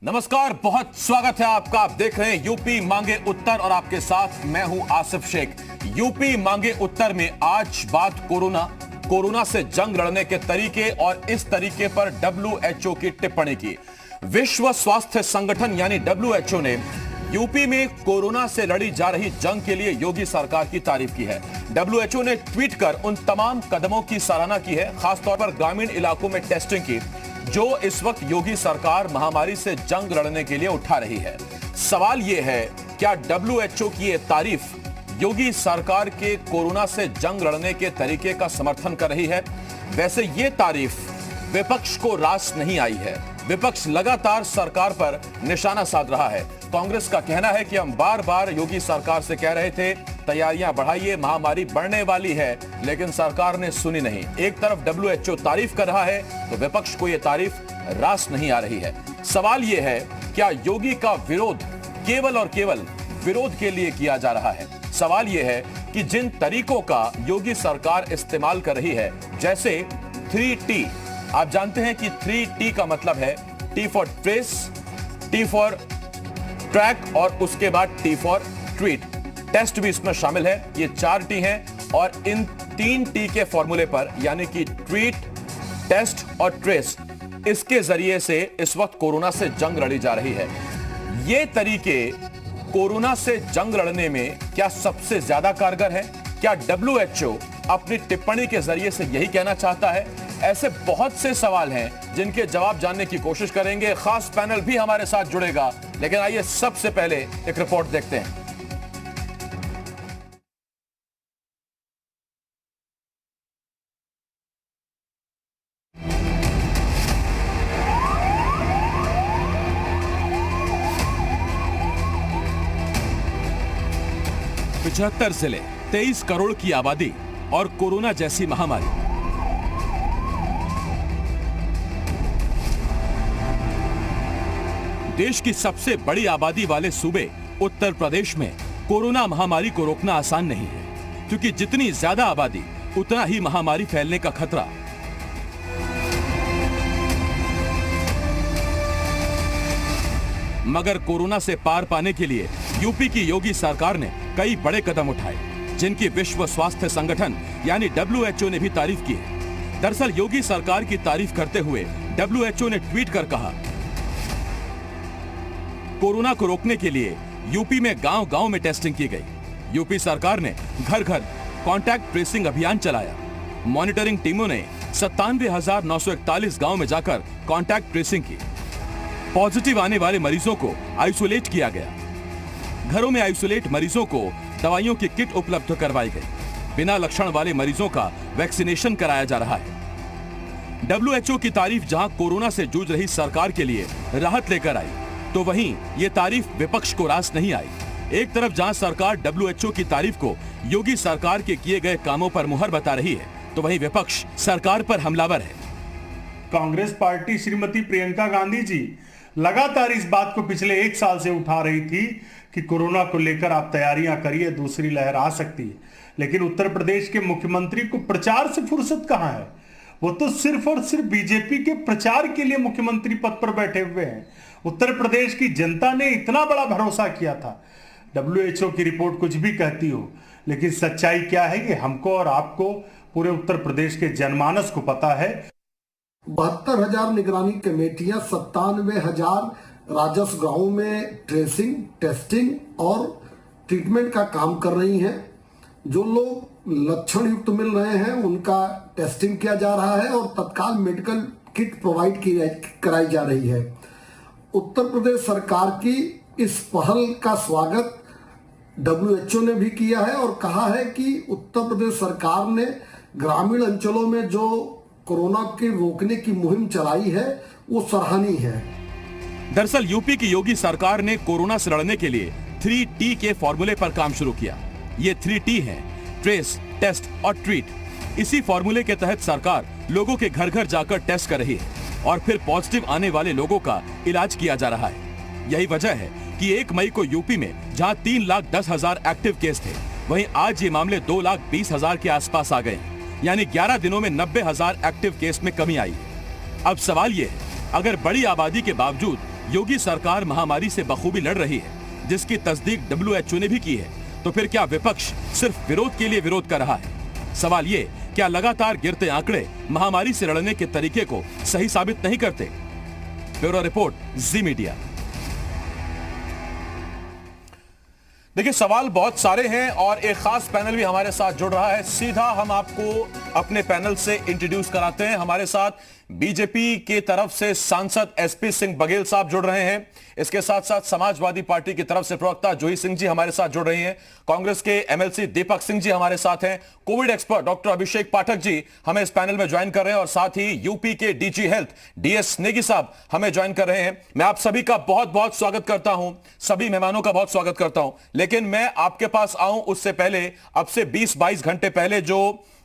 नमस्कार, बहुत स्वागत है आपका। आप देख रहे हैं यूपी मांगे उत्तर और आपके साथ मैं हूं आसिफ शेख। यूपी मांगे उत्तर में आज बात कोरोना से जंग लड़ने के तरीके और इस तरीके पर WHO की टिप्पणी की। विश्व स्वास्थ्य संगठन यानी WHO ने यूपी में कोरोना से लड़ी जा रही जंग के लिए योगी सरकार की तारीफ की है। WHO ने ट्वीट कर उन तमाम कदमों की सराहना की है, खासतौर पर ग्रामीण इलाकों में टेस्टिंग की, जो इस वक्त योगी सरकार महामारी से जंग लड़ने के लिए उठा रही है। सवाल यह है, क्या WHO की यह तारीफ योगी सरकार के कोरोना से जंग लड़ने के तरीके का समर्थन कर रही है? वैसे यह तारीफ विपक्ष को रास नहीं आई है। विपक्ष लगातार सरकार पर निशाना साध रहा है। कांग्रेस का कहना है कि हम बार बार योगी सरकार से कह रहे थे तैयारियां बढ़ाइए, महामारी बढ़ने वाली है, लेकिन सरकार ने सुनी नहीं। एक तरफ WHO तारीफ कर रहा है तो विपक्ष को यह तारीफ रास नहीं आ रही है। सवाल यह है, क्या योगी का विरोध केवल और केवल विरोध के लिए किया जा रहा है? सवाल यह है कि जिन तरीकों का योगी सरकार इस्तेमाल कर रही है, जैसे 3T, आप जानते हैं कि 3T का मतलब है T for trace, T for track और उसके बाद T फॉर ट्रीट। टेस्ट भी इसमें शामिल है। ये 4T हैं और इन 3T के फॉर्मूले पर यानी कि ट्रीट, टेस्ट और ट्रेस, इसके जरिए से इस वक्त कोरोना से जंग लड़ी जा रही है। ये तरीके कोरोना से जंग लड़ने में क्या सबसे ज्यादा कारगर है? क्या WHO अपनी टिप्पणी के जरिए से यही कहना चाहता है? ऐसे बहुत से सवाल हैं जिनके जवाब जानने की कोशिश करेंगे। खास पैनल भी हमारे साथ जुड़ेगा, लेकिन आइए सबसे पहले एक रिपोर्ट देखते हैं। पचहत्तर जिले, 23 करोड़ की आबादी और कोरोना जैसी महामारी। देश की सबसे बड़ी आबादी वाले सूबे उत्तर प्रदेश में कोरोना महामारी को रोकना आसान नहीं है, क्योंकि जितनी ज्यादा आबादी उतना ही महामारी फैलने का खतरा। मगर कोरोना से पार पाने के लिए यूपी की योगी सरकार ने कई बड़े कदम उठाए, जिनकी विश्व स्वास्थ्य संगठन यानी WHO ने भी तारीफ की है। दरअसल योगी सरकार की तारीफ करते हुए WHO ने ट्वीट कर कहा, कोरोना को रोकने के लिए यूपी में गांव-गांव में टेस्टिंग की गई। यूपी सरकार ने घर-घर कांटेक्ट ट्रेसिंग अभियान चलाया। मॉनिटरिंग टीमों ने 97,941 गांव में जाकर कांटेक्ट ट्रेसिंग की। पॉजिटिव आने वाले मरीजों को आइसोलेट किया गया। घरों में आइसोलेट मरीजों को दवाइयों की किट उपलब्ध करवाई गई। बिना लक्षण वाले मरीजों का वैक्सीनेशन कराया जा रहा है। WHO की तारीफ जहां कोरोना से जूझ रही सरकार के लिए राहत लेकर आई, तो वहीं ये तारीफ विपक्ष को रास नहीं आई। एक तरफ जहां सरकार WHO की तारीफ को योगी सरकार के किए गए कामों पर मुहर बता रही है, तो वहीं विपक्ष सरकार पर हमलावर है। कांग्रेस पार्टी श्रीमती प्रियंका गांधी जी लगातार इस बात को पिछले 1 साल से उठा रही थी कि कोरोना को लेकर आप तैयारियां करिए, दूसरी लहर आ सकती है। लेकिन उत्तर प्रदेश के मुख्यमंत्री को प्रचार से फुर्सत कहां है? वो तो सिर्फ और सिर्फ बीजेपी के प्रचार के लिए मुख्यमंत्री पद पर बैठे हुए हैं। उत्तर प्रदेश की जनता ने इतना बड़ा भरोसा किया था। WHO की रिपोर्ट कुछ भी कहती हो, लेकिन सच्चाई क्या है कि हमको और आपको, पूरे उत्तर प्रदेश के जनमानस को पता है। 72,000 निगरानी कमेटियां, 97,000 राजस्व गांवों में ट्रेसिंग, टेस्टिंग और ट्रीटमेंट का काम कर रही हैं। जो लोग लक्षण युक्त मिल रहे हैं उनका टेस्टिंग किया जा रहा है और तत्काल मेडिकल किट प्रोवाइड कराई जा रही है। उत्तर प्रदेश सरकार की इस पहल का स्वागत WHO ने भी किया है और कहा है कि उत्तर प्रदेश सरकार ने ग्रामीण अंचलों में जो कोरोना के रोकने की मुहिम चलाई है वो सराहनीय है। दरअसल यूपी की योगी सरकार ने कोरोना से लड़ने के लिए 3T के फॉर्मूले पर काम शुरू किया। ये 3T हैं, ट्रेस, टेस्ट और ट्रीट। इसी फॉर्मूले के तहत सरकार लोगों के घर घर जाकर टेस्ट कर रही है और फिर पॉजिटिव आने वाले लोगों का इलाज किया जा रहा है। यही वजह है कि 1 मई को यूपी में जहां 3,10,000 एक्टिव केस थे, वहीं आज ये मामले 2,20,000 के आसपास आ गए। यानी 11 दिनों में 90,000 एक्टिव केस में कमी आई। अब सवाल ये है, अगर बड़ी आबादी के बावजूद योगी सरकार महामारी से बखूबी लड़ रही है, जिसकी तस्दीक WHO ने भी की है, तो फिर क्या विपक्ष सिर्फ विरोध के लिए विरोध कर रहा है? सवाल ये, क्या लगातार गिरते आंकड़े महामारी से लड़ने के तरीके को सही साबित नहीं करते? ब्यूरो रिपोर्ट, जी मीडिया। देखिए, सवाल बहुत सारे हैं और एक खास पैनल भी हमारे साथ जुड़ रहा है। सीधा हम आपको अपने पैनल से इंट्रोड्यूस कराते हैं। हमारे साथ बीजेपी के तरफ से सांसद एसपी सिंह बघेल साहब जुड़ रहे हैं। इसके साथ साथ समाजवादी पार्टी की तरफ से प्रवक्ता जूही सिंह जी हमारे साथ जुड़ रही हैं। कांग्रेस के एमएलसी दीपक सिंह जी हमारे साथ हैं। कोविड एक्सपर्ट डॉक्टर अभिषेक पाठक जी हमें इस पैनल में ज्वाइन कर रहे हैं और साथ ही यूपी के डीजी हेल्थ डीएस नेगी साहब हमें ज्वाइन कर रहे हैं। मैं आप सभी का बहुत बहुत स्वागत करता हूं, सभी मेहमानों का बहुत स्वागत करता हूं। लेकिन मैं आपके पास आऊं उससे पहले, अब से 20-22 घंटे पहले जो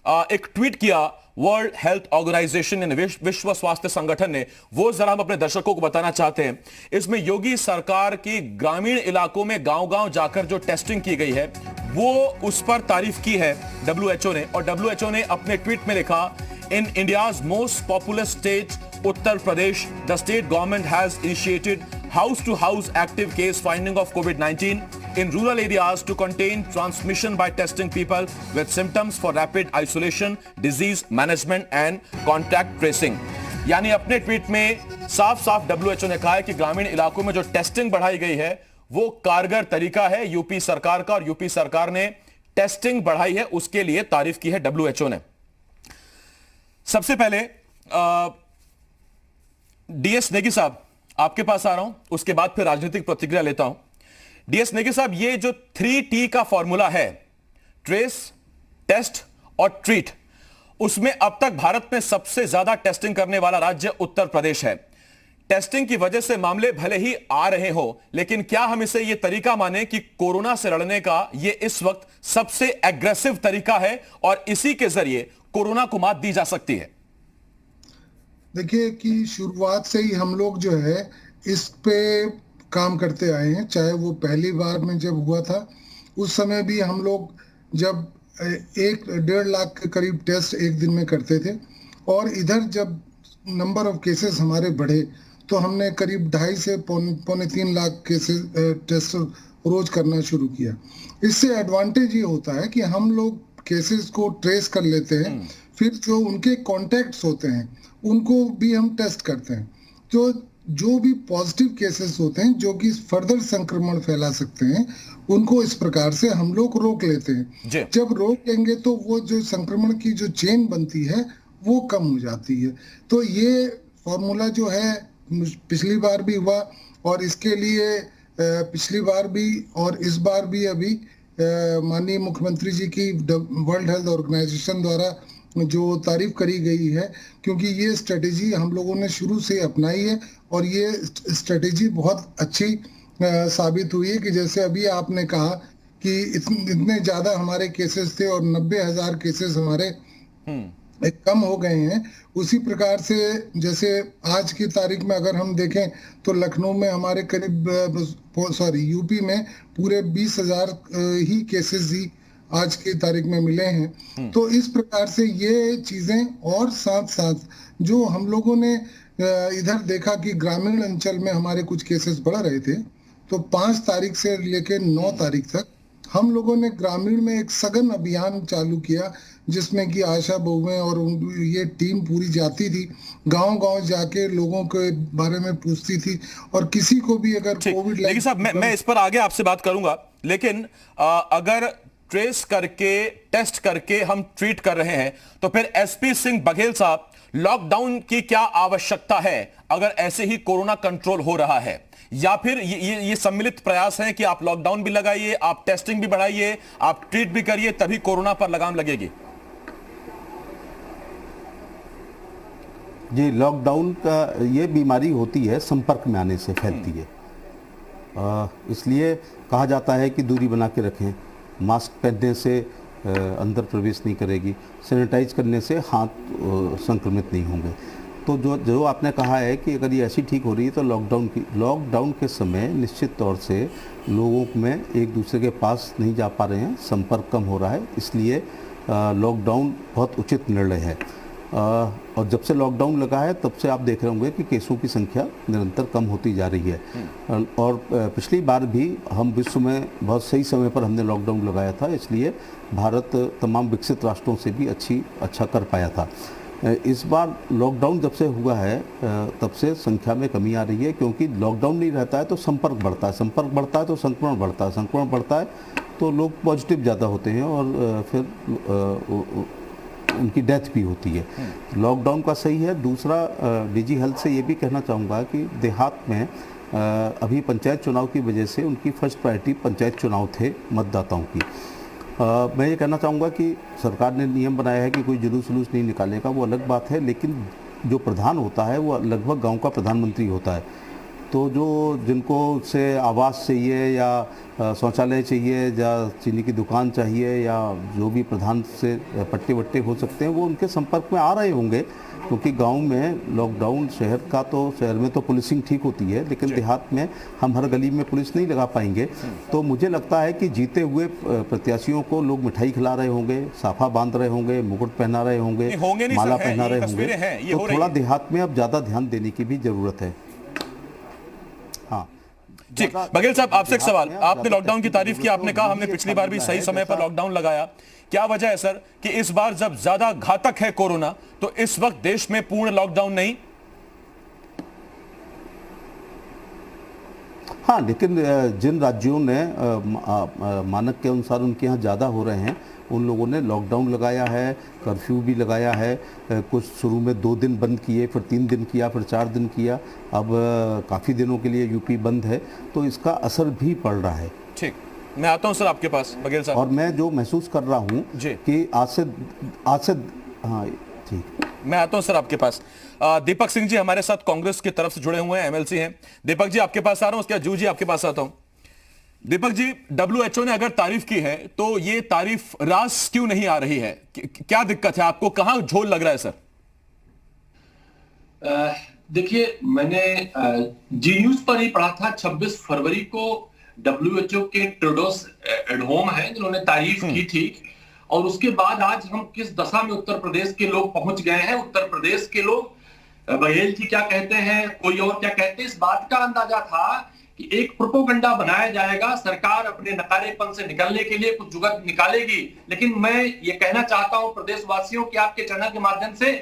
एक ट्वीट किया वर्ल्ड हेल्थ ऑर्गेनाइजेशन ने, विश्व स्वास्थ्य संगठन ने, वो जरा हम अपने दर्शकों को बताना चाहते हैं। इसमें योगी सरकार की ग्रामीण इलाकों में गांव-गांव जाकर जो टेस्टिंग की गई है, वो उस पर तारीफ की है WHO ने। और WHO ने अपने ट्वीट में लिखा, in India's most populous state Uttar Pradesh, the state government has initiated house to house active case finding of COVID-19 in rural areas to contain transmission by testing people with symptoms for rapid isolation, disease management and contact tracing। यानी अपने tweet में साफ साफ WHO ने कहा है कि ग्रामीण इलाकों में जो टेस्टिंग बढ़ाई गई है वो कारगर तरीका है यूपी सरकार का, और यूपी सरकार ने टेस्टिंग बढ़ाई है, उसके लिए तारीफ की है WHO ने। सबसे पहले डीएस नेगी साहब आपके पास आ रहा हूं, उसके बाद फिर राजनीतिक प्रतिक्रिया लेता हूं। डीएस नेगी साहब, ये जो 3T का फॉर्मूला है, ट्रेस, टेस्ट और ट्रीट, उसमें अब तक भारत में सबसे ज्यादा टेस्टिंग करने वाला राज्य उत्तर प्रदेश है। टेस्टिंग की वजह से मामले भले ही आ रहे हो, लेकिन क्या हम इसे यह तरीका माने कि कोरोना से लड़ने का यह इस वक्त सबसे एग्रेसिव तरीका है और इसी के जरिए कोरोना को मात दी जा सकती है? देखिए कि शुरुआत से ही हम लोग जो है इस पे काम करते आए हैं। चाहे वो पहली बार में जब हुआ था, उस समय भी हम लोग जब 1-1.5 लाख के करीब टेस्ट एक दिन में करते थे, और इधर जब नंबर ऑफ केसेस हमारे बढ़े तो हमने करीब 2.5 से 3 लाख केसेस टेस्ट रोज करना शुरू किया। इससे एडवांटेज ये होता है कि हम लोग केसेस को ट्रेस कर लेते हैं, फिर जो उनके कॉन्टैक्ट्स होते हैं उनको भी हम टेस्ट करते हैं। तो जो भी पॉजिटिव केसेस होते हैं जो कि फर्दर संक्रमण फैला सकते हैं, उनको इस प्रकार से हम लोग रोक लेते हैं। जब रोक लेंगे तो वो जो संक्रमण की जो चेन बनती है वो कम हो जाती है। तो ये फॉर्मूला जो है पिछली बार भी हुआ, और इसके लिए पिछली बार भी और इस बार भी अभी माननीय मुख्यमंत्री जी की वर्ल्ड हेल्थ ऑर्गेनाइजेशन द्वारा जो तारीफ करी गई है, क्योंकि ये स्ट्रेटेजी हम लोगों ने शुरू से अपनाई है और ये स्ट्रेटेजी बहुत अच्छी साबित हुई है। कि जैसे अभी आपने कहा कि इतने ज़्यादा हमारे केसेस थे और 90,000 केसेस हमारे कम हो गए हैं, उसी प्रकार से जैसे आज की तारीख में अगर हम देखें तो लखनऊ में हमारे करीब यूपी में पूरे 20,000 ही केसेस ही आज की तारीख में मिले हैं। तो इस प्रकार से ये चीजें, और साथ साथ जो हम लोगों ने इधर देखा कि ग्रामीण अंचल में हमारे कुछ केसेस बढ़ रहे थे, तो 5 तारीख से लेकर 9 तारीख तक हम लोगों ने ग्रामीण में एक सघन अभियान चालू किया, जिसमें कि आशा बहुएं और ये टीम पूरी जाती थी, गांव-गांव जाके लोगों के बारे में पूछती थी, और किसी को भी अगर कोविड लेकिन साहब मैं इस पर आगे आपसे बात करूंगा, लेकिन अगर ट्रेस करके टेस्ट करके हम ट्रीट कर रहे हैं तो फिर एसपी सिंह बघेल साहब, लॉकडाउन की क्या आवश्यकता है अगर ऐसे ही कोरोना कंट्रोल हो रहा है? या फिर ये सम्मिलित प्रयास है कि आप लॉकडाउन भी लगाइए, आप टेस्टिंग भी बढ़ाइए, आप ट्रीट भी करिए, तभी कोरोना पर लगाम लगेगी? जी, लॉकडाउन का ये बीमारी होती है संपर्क में आने से फैलती है, इसलिए कहा जाता है कि दूरी बना के रखें, मास्क पहनने से अंदर प्रवेश नहीं करेगी, सैनिटाइज करने से हाथ संक्रमित नहीं होंगे। तो जो आपने कहा है कि अगर ये ऐसी ठीक हो रही है तो लॉकडाउन के समय निश्चित तौर से लोगों में एक दूसरे के पास नहीं जा पा रहे हैं, संपर्क कम हो रहा है, इसलिए लॉकडाउन बहुत उचित निर्णय है। और जब से लॉकडाउन लगा है तब से आप देख रहे होंगे कि केसों की संख्या निरंतर कम होती जा रही है। और पिछली बार भी हम विश्व में बहुत सही समय पर हमने लॉकडाउन लगाया था, इसलिए भारत तमाम विकसित राष्ट्रों से भी अच्छा कर पाया था। इस बार लॉकडाउन जब से हुआ है तब से संख्या में कमी आ रही है, क्योंकि लॉकडाउन नहीं रहता है तो संपर्क बढ़ता है, संपर्क बढ़ता है तो संक्रमण बढ़ता है, संक्रमण बढ़ता है तो लोग पॉजिटिव ज़्यादा होते हैं और फिर उनकी डेथ भी होती है। लॉकडाउन का सही है। दूसरा, डीजी हेल्थ से ये भी कहना चाहूँगा कि देहात में अभी पंचायत चुनाव की वजह से उनकी फर्स्ट प्रायोरिटी पंचायत चुनाव थे मतदाताओं की। मैं ये कहना चाहूँगा कि सरकार ने नियम बनाया है कि कोई जुलूस नहीं निकालेगा, वो अलग बात है, लेकिन जो प्रधान होता है वो लगभग गांव का प्रधानमंत्री होता है। तो जिनको से आवास चाहिए या शौचालय चाहिए या चीनी की दुकान चाहिए या जो भी प्रधान से पट्टे वट्टे हो सकते हैं वो उनके संपर्क में आ रहे होंगे, क्योंकि गांव में लॉकडाउन, शहर में तो पुलिसिंग ठीक होती है, लेकिन देहात में हम हर गली में पुलिस नहीं लगा पाएंगे। तो मुझे लगता है कि जीते हुए प्रत्याशियों को लोग मिठाई खिला रहे होंगे, साफा बांध रहे होंगे, मुकुट पहना रहे होंगे, माला पहना रहे होंगे। तो थोड़ा देहात में अब ज़्यादा ध्यान देने की भी ज़रूरत है। हाँ ठीक, बघेल साहब आपसे एक सवाल। आपने लॉकडाउन की तारीफ की, आपने कहा हमने पिछली बार भी सही समय पर लॉकडाउन लगाया। क्या वजह है सर कि इस बार जब ज्यादा घातक है कोरोना तो इस वक्त देश में पूर्ण लॉकडाउन नहीं? हाँ, लेकिन जिन राज्यों ने मानक के अनुसार उनके यहाँ ज़्यादा हो रहे हैं उन लोगों ने लॉकडाउन लगाया है, कर्फ्यू भी लगाया है। कुछ शुरू में 2 दिन बंद किए, फिर 3 दिन किया, फिर 4 दिन किया। अब काफ़ी दिनों के लिए यूपी बंद है, तो इसका असर भी पड़ रहा है। ठीक, मैं आता हूं सर आपके पास बघेल साहब। और मैं जो महसूस कर रहा हूँ कि आज से हाँ ठीक, मैं आता हूं सर आपके पास। दीपक सिंह जी हमारे साथ कांग्रेस की तरफ से जुड़े हुए हैं, एमएलसी हैं। दीपक जी आपके पास आ रहा हूं, उसके बाद जू जी आपके पास आता हूं। दीपक जी, WHO ने अगर तारीफ की है तो ये तारीफ रास क्यों नहीं आ रही है? क्या दिक्कत है आपको, कहां झोल लग रहा है सर? देखिए, मैंने जी न्यूज पर ही पढ़ा था 26 फरवरी को WHO के टेड्रोस एडहोम है जिन्होंने तारीफ की थी, और उसके बाद आज हम किस दशा में उत्तर प्रदेश के लोग पहुंच गए हैं। उत्तर प्रदेश के लोग बघेल जी क्या कहते हैं, कोई और क्या कहते हैं, इस बात का अंदाजा था कि एक प्रोपोगंडा बनाया जाएगा, सरकार अपने नकारेपन से निकलने के लिए कुछ जुगाड़ निकालेगी। लेकिन मैं ये कहना चाहता हूं प्रदेशवासियों के आपके चैनल के माध्यम से,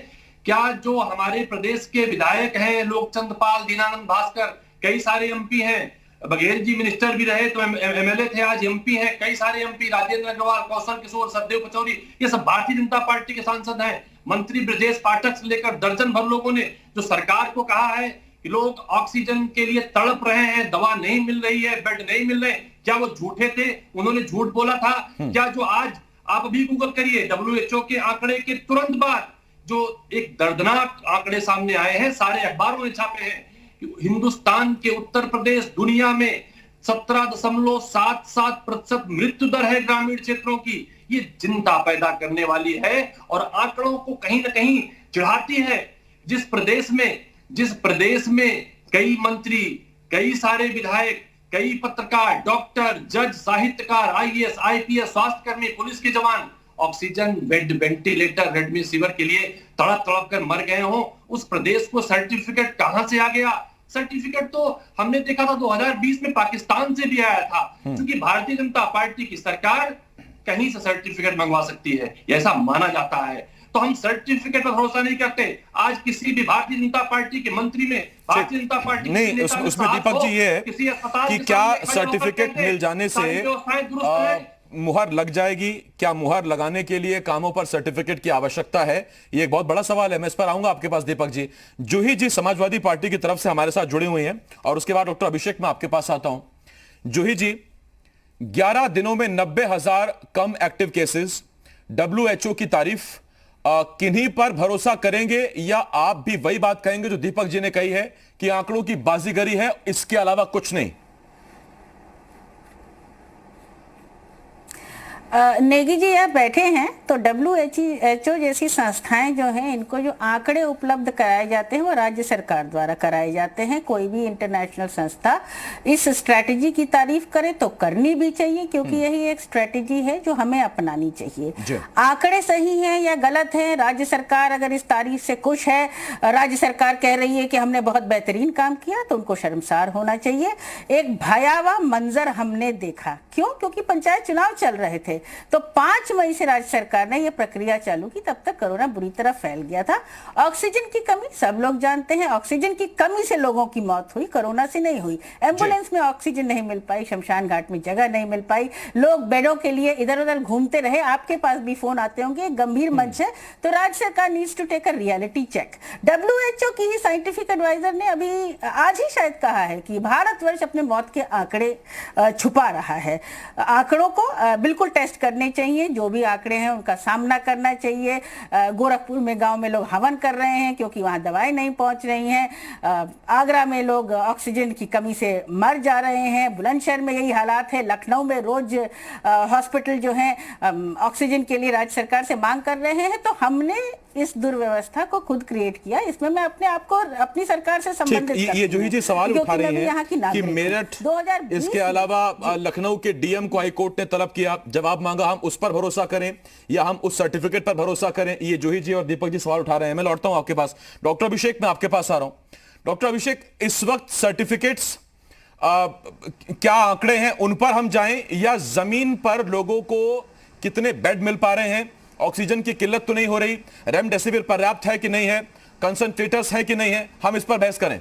क्या जो हमारे प्रदेश के विधायक हैं, लोकचंद पाल, दीनानंद भास्कर, कई सारे एमपी हैं, बघेल जी मिनिस्टर भी रहे तो एमएलए थे, आज एमपी हैं, कई सारे एमपी, राजेंद्र अग्रवाल, कौशल किशोर, सतदेव पचौरी, ये सब भारतीय जनता पार्टी के सांसद हैं। मंत्री ब्रजेश पाठक से लेकर दर्जन भर लोगों ने जो सरकार को कहा है कि लोग ऑक्सीजन के लिए तड़प रहे हैं, दवा नहीं मिल रही है, बेड नहीं मिल रहे, क्या वो झूठे थे? उन्होंने झूठ बोला था क्या? जो आज आप अभी गूगल करिए, WHO के आंकड़े के तुरंत बाद जो एक दर्दनाक आंकड़े सामने आए हैं, सारे अखबारों ने छापे हैं कि हिंदुस्तान के उत्तर प्रदेश दुनिया में 17.77% मृत्यु दर है ग्रामीण क्षेत्रों की। ये चिंता पैदा करने वाली है और आंकड़ों को कहीं ना कहीं चिढ़ाती है। जिस प्रदेश में कई मंत्री, कई सारे विधायक, कई पत्रकार, डॉक्टर, जज, साहित्यकार, IAS, IPS, स्वास्थ्यकर्मी, पुलिस के जवान ऑक्सीजन बेड, वेंटिलेटर, रेमडेसिविर के लिए तड़प कर मर गए हो, उस प्रदेश को सर्टिफिकेट कहां से आ गया? सर्टिफिकेट तो हमने देखा था 2020 में पाकिस्तान से भी आया था, क्योंकि भारतीय जनता पार्टी की सरकार कहीं से सर्टिफिकेट मंगवा सकती है, ऐसा माना जाता है। तो हम सर्टिफिकेट पर भरोसा नहीं करते। आज किसी भी भारतीय जनता पार्टी के मंत्री में, भारतीय जनता पार्टी नहीं, उसमें दीपक जी ये है कि क्या सर्टिफिकेट मिल जाने से मुहर लग जाएगी? क्या मुहर लगाने के लिए कामों पर सर्टिफिकेट की आवश्यकता है? ये एक बहुत बड़ा सवाल है। मैं इस पर आऊंगा आपके पास दीपक जी। जूही जी समाजवादी पार्टी की तरफ से हमारे साथ जुड़ी हुई हैं, और उसके बाद डॉक्टर अभिषेक मैं आपके पास आता हूं। जूही जी, 11 दिनों में 90,000 कम एक्टिव केसेस, WHO की तारीफ, किन्हीं पर भरोसा करेंगे या आप भी वही बात कहेंगे जो दीपक जी ने कही है कि आंकड़ों की बाजीगरी है, इसके अलावा कुछ नहीं? नेगी जी आप बैठे हैं तो WHO जैसी संस्थाएं जो हैं, इनको जो आंकड़े उपलब्ध कराए जाते हैं वो राज्य सरकार द्वारा कराए जाते हैं। कोई भी इंटरनेशनल संस्था इस स्ट्रैटेजी की तारीफ करे तो करनी भी चाहिए, क्योंकि यही एक स्ट्रैटेजी है जो हमें अपनानी चाहिए। आंकड़े सही हैं या गलत हैं, राज्य सरकार अगर इस तारीफ से खुश है, राज्य सरकार कह रही है कि हमने बहुत बेहतरीन काम किया, तो उनको शर्मसार होना चाहिए। एक भयावह मंजर हमने देखा, क्यों? क्योंकि पंचायत चुनाव चल रहे थे, तो 5 मई से राज्य सरकार ने यह प्रक्रिया चालू की। तब तक कोरोना बुरी तरह फैल गया था। ऑक्सीजन की कमी सब लोग जानते हैं, ऑक्सीजन की कमी से लोगों की मौत हुई, कोरोना से नहीं हुई। एम्बुलेंस में ऑक्सीजन नहीं मिल पाई, शमशान घाट में जगह नहीं मिल पाई, लोग बेडों के लिए इधर उधर घूमते रहे। आपके पास भी फोन आते होंगे, गंभीर मंच है, तो राज्य सरकार needs to take a reality check. WHO की ही साइंटिफिक एडवाइजर ने अभी आज ही शायद कहा है कि भारतवर्ष अपने मौत के आंकड़े छुपा रहा है। आंकड़ों को बिल्कुल टेस्ट करने चाहिए, जो भी आंकड़े हैं उनका सामना करना चाहिए। गोरखपुर में गांव में लोग हवन कर रहे हैं क्योंकि वहां दवाएं नहीं पहुंच रही हैं। आगरा में लोग ऑक्सीजन की कमी से मर जा रहे हैं। बुलंदशहर में यही हालात है। लखनऊ में रोज हॉस्पिटल जो हैं ऑक्सीजन के लिए राज्य सरकार से मांग कर रहे हैं। तो हमने इस दुर्व्यवस्था को खुद क्रिएट किया। इसमें मैं अपने आप को अपनी सरकार से संबंधित ये जो ही जी सवाल उठा रही हैं कि मेरठ, इसके अलावा लखनऊ के डीएम को हाईकोर्ट ने तलब किया, जवाब मांगा, हम उस पर भरोसा करें या हम उस सर्टिफिकेट पर भरोसा करें? ये जूही जी और दीपक जी सवाल उठा रहे हैं। मैं लौटता हूं आपके पास। डॉक्टर अभिषेक, मैं आपके पास आ रहा हूं। डॉक्टर अभिषेक, इस वक्त सर्टिफिकेट्स क्या आंकड़े हैं उन पर हम जाएं, या जमीन पर लोगों को कितने बेड मिल पा रहे हैं? ऑक्सीजन की किल्लत तो नहीं हो रही? रेमडेसिविर पर्याप्त है कि नहीं है? कंसंट्रेटर्स है कि नहीं है? हम इस पर बहस करें।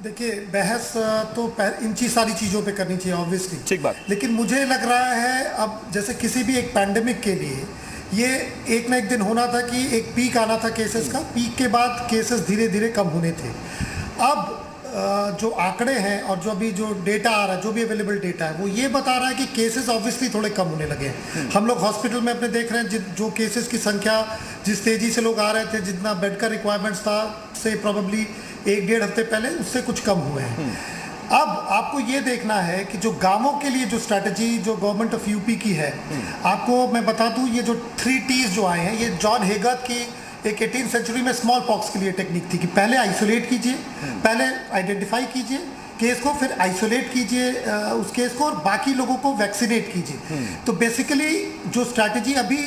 देखिए, बहस तो इन सारी चीज़ों पे करनी चाहिए ऑब्वियसली, ठीक बात, लेकिन मुझे लग रहा है अब जैसे किसी भी एक पैंडेमिक के लिए ये एक ना एक दिन होना था कि एक पीक आना था केसेस का। पीक के बाद केसेस धीरे धीरे कम होने थे। अब जो आंकड़े हैं और जो अभी जो डेटा आ रहा है, जो भी अवेलेबल डेटा है, वो ये बता रहा है कि केसेस ऑब्वियसली थोड़े कम होने लगे हैं। हम लोग हॉस्पिटल में अपने देख रहे हैं जो केसेस की संख्या जिस तेज़ी से लोग आ रहे थे, जितना बेड का रिक्वायरमेंट्स था से प्रोबेबली 1-1.5 हफ्ते पहले उससे कुछ कम हुए हैं। अब आपको ये देखना है कि जो गांवों के लिए जो स्ट्रैटेजी जो गवर्नमेंट ऑफ यूपी की है, आपको मैं बता दूं, ये जो 3 T's जो आए हैं, ये जॉन हेगर्थ की एक 18वीं सेंचुरी में स्मॉल पॉक्स के लिए टेक्निक थी कि पहले आइसोलेट कीजिए, पहले आइडेंटिफाई कीजिए केस को, फिर आइसोलेट कीजिए उस केस को, और बाकी लोगों को वैक्सीनेट कीजिए। तो बेसिकली जो स्ट्रैटेजी अभी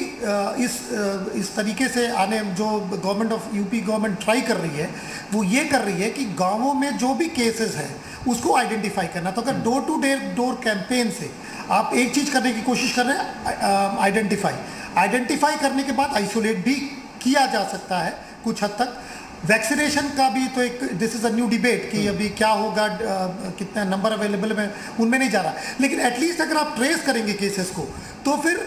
इस तरीके से आने जो government of UP government try कर रही है, वो ये कर रही है कि गाँवों में जो भी केसेस हैं उसको आइडेंटिफाई करना। तो अगर डोर टू डोर कैंपेन से आप एक चीज़ करने की कोशिश कर रहे हैं, आइडेंटिफाई करने के बाद आइसोलेट भी किया जा सकता है कुछ हद तक। वैक्सीनेशन का भी तो एक this is a new debate कि अभी क्या होगा, कितना नंबर अवेलेबल है, उनमें नहीं जा रहा, लेकिन एटलीस्ट अगर आप ट्रेस करेंगे केसेस को तो फिर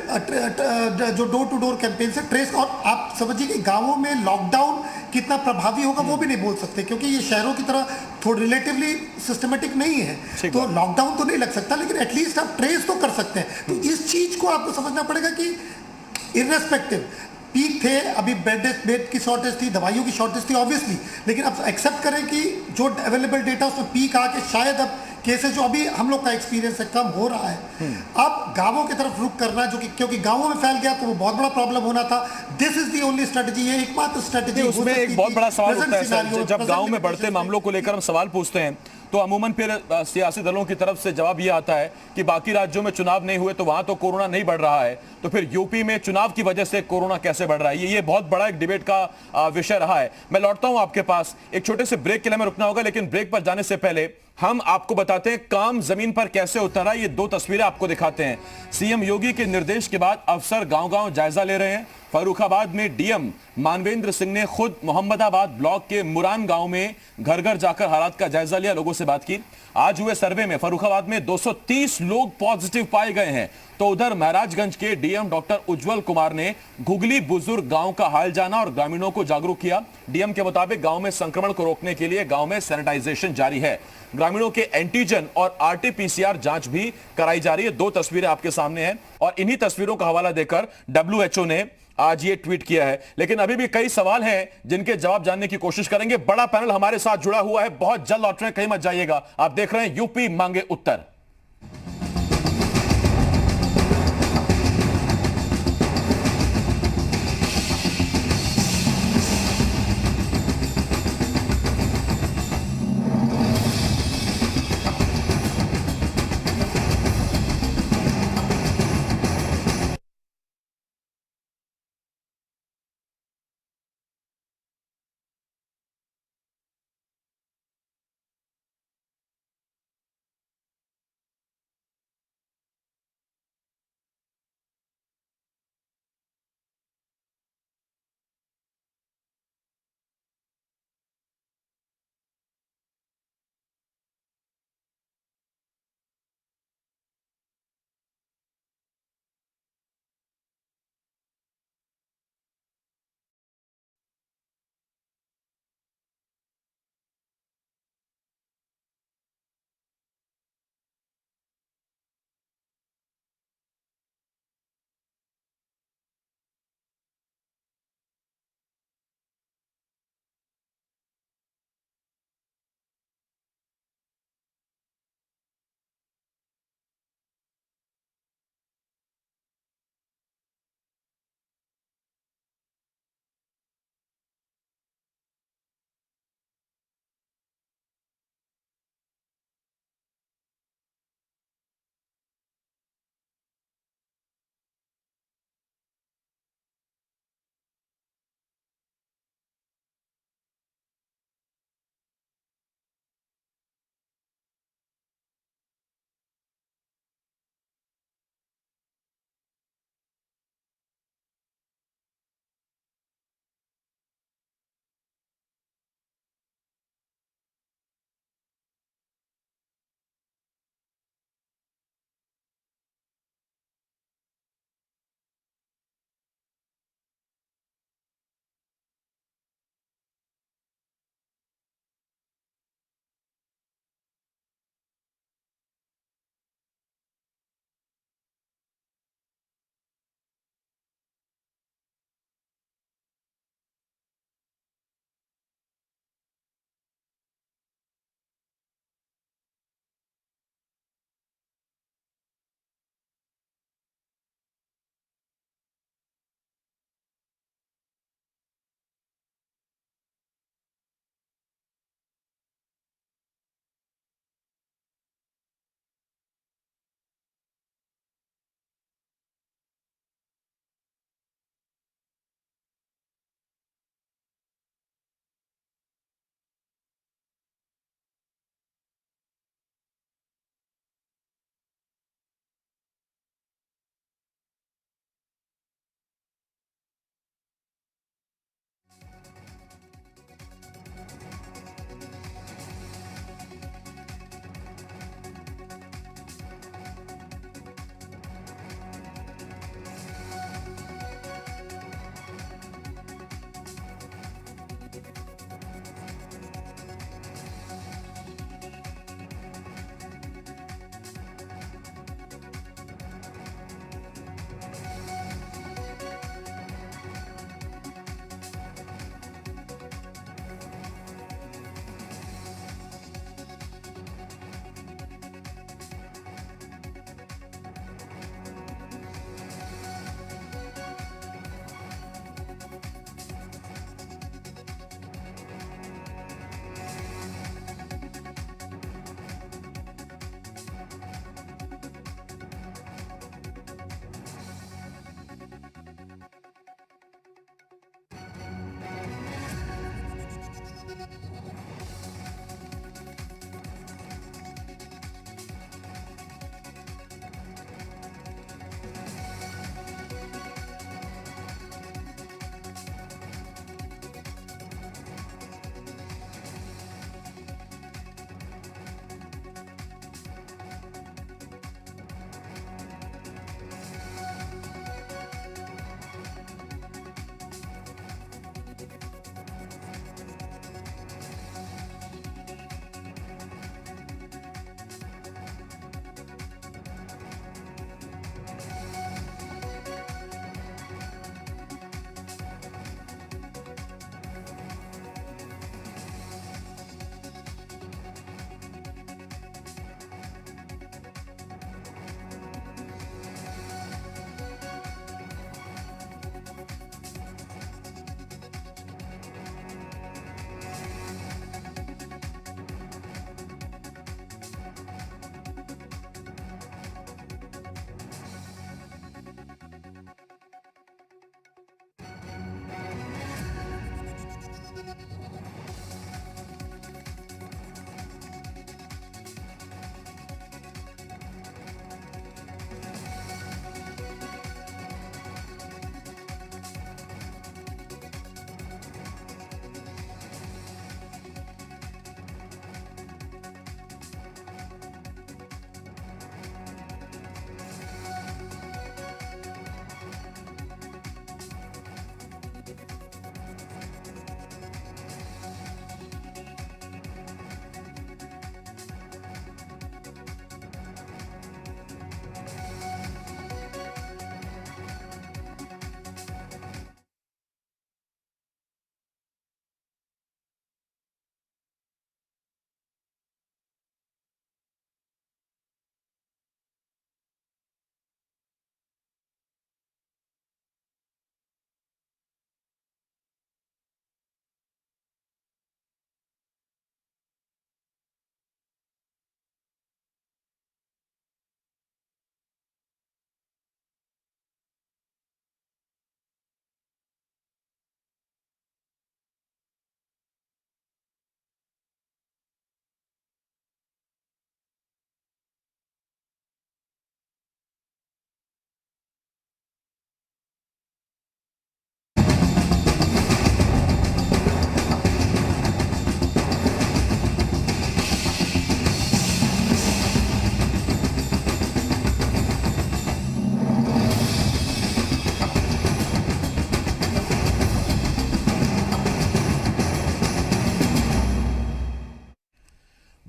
जो डोर टू डोर कैंपेन से ट्रेस, और आप समझिए कि गांवों में लॉकडाउन कितना प्रभावी होगा वो भी नहीं बोल सकते, क्योंकि ये शहरों की तरह थोड़ा रिलेटिवली सिस्टमेटिक नहीं है, तो लॉकडाउन तो नहीं लग सकता, लेकिन एटलीस्ट आप ट्रेस तो कर सकते हैं। तो इस चीज़ को आपको समझना पड़ेगा कि इर्रेस्पेक्टिव पीक थे, अभी बेड की शॉर्टेज थी, दवाइयों की शॉर्टेज थी ऑब्वियसली, लेकिन अब एक्सेप्ट करें कि जो अवेलेबल डेटा उसमें पीक आके शायद अब केसेस जो अभी हम लोग का एक्सपीरियंस है कम हो रहा है। अब गांवों की तरफ रुख करना, जो कि क्योंकि गांवों में फैल गया तो वो बहुत बड़ा प्रॉब्लम होना था। This is the only strategy, ये एकमात्र स्ट्रेटजी। उसमें एक बहुत बड़ा सवाल उठता है सर, जब गांव में बढ़ते मामलों को लेकर हम सवाल पूछते हैं तो अमूमन फिर सियासी दलों की तरफ से जवाब ये आता है कि बाकी राज्यों में चुनाव नहीं हुए तो वहां तो कोरोना नहीं बढ़ रहा है, तो फिर यूपी में चुनाव की वजह से कोरोना कैसे बढ़ रहा है? ये बहुत बड़ा एक डिबेट का विषय रहा है। मैं लौटता हूं आपके पास, एक छोटे से ब्रेक के लिए हमें रुकना होगा, लेकिन ब्रेक पर जाने से पहले हम आपको बताते हैं काम जमीन पर कैसे उतरा। ये 2 तस्वीरें आपको दिखाते हैं। सीएम योगी के निर्देश के बाद अफसर गांव-गांव जायजा ले रहे हैं। फर्रुखाबाद में डीएम मानवेंद्र सिंह ने खुद मोहम्मदाबाद ब्लॉक के मुरान गांव में घर घर जाकर हालात का जायजा लिया, लोगों से बात की। आज हुए सर्वे में फर्रुखाबाद में 230 लोग पॉजिटिव पाए गए हैं, तो उधर महाराजगंज के डीएम डॉक्टर उज्जवल कुमार ने घुगली बुजुर्ग गांव का हाल जाना और ग्रामीणों को जागरूक किया। डीएम के मुताबिक गांव में संक्रमण को रोकने के लिए गांव में सैनिटाइजेशन जारी है। ग्रामीणों के एंटीजन और आरटीपीसीआर जांच भी कराई जा रही है। 2 तस्वीरें आपके सामने हैं और इन्हीं तस्वीरों का हवाला देकर WHO ने आज ये ट्वीट किया है। लेकिन अभी भी कई सवाल हैं जिनके जवाब जानने की कोशिश करेंगे। बड़ा पैनल हमारे साथ जुड़ा हुआ है, बहुत जल्द लौट रहे हैं, कहीं मत जाइएगा। आप देख रहे हैं यूपी मांगे उत्तर।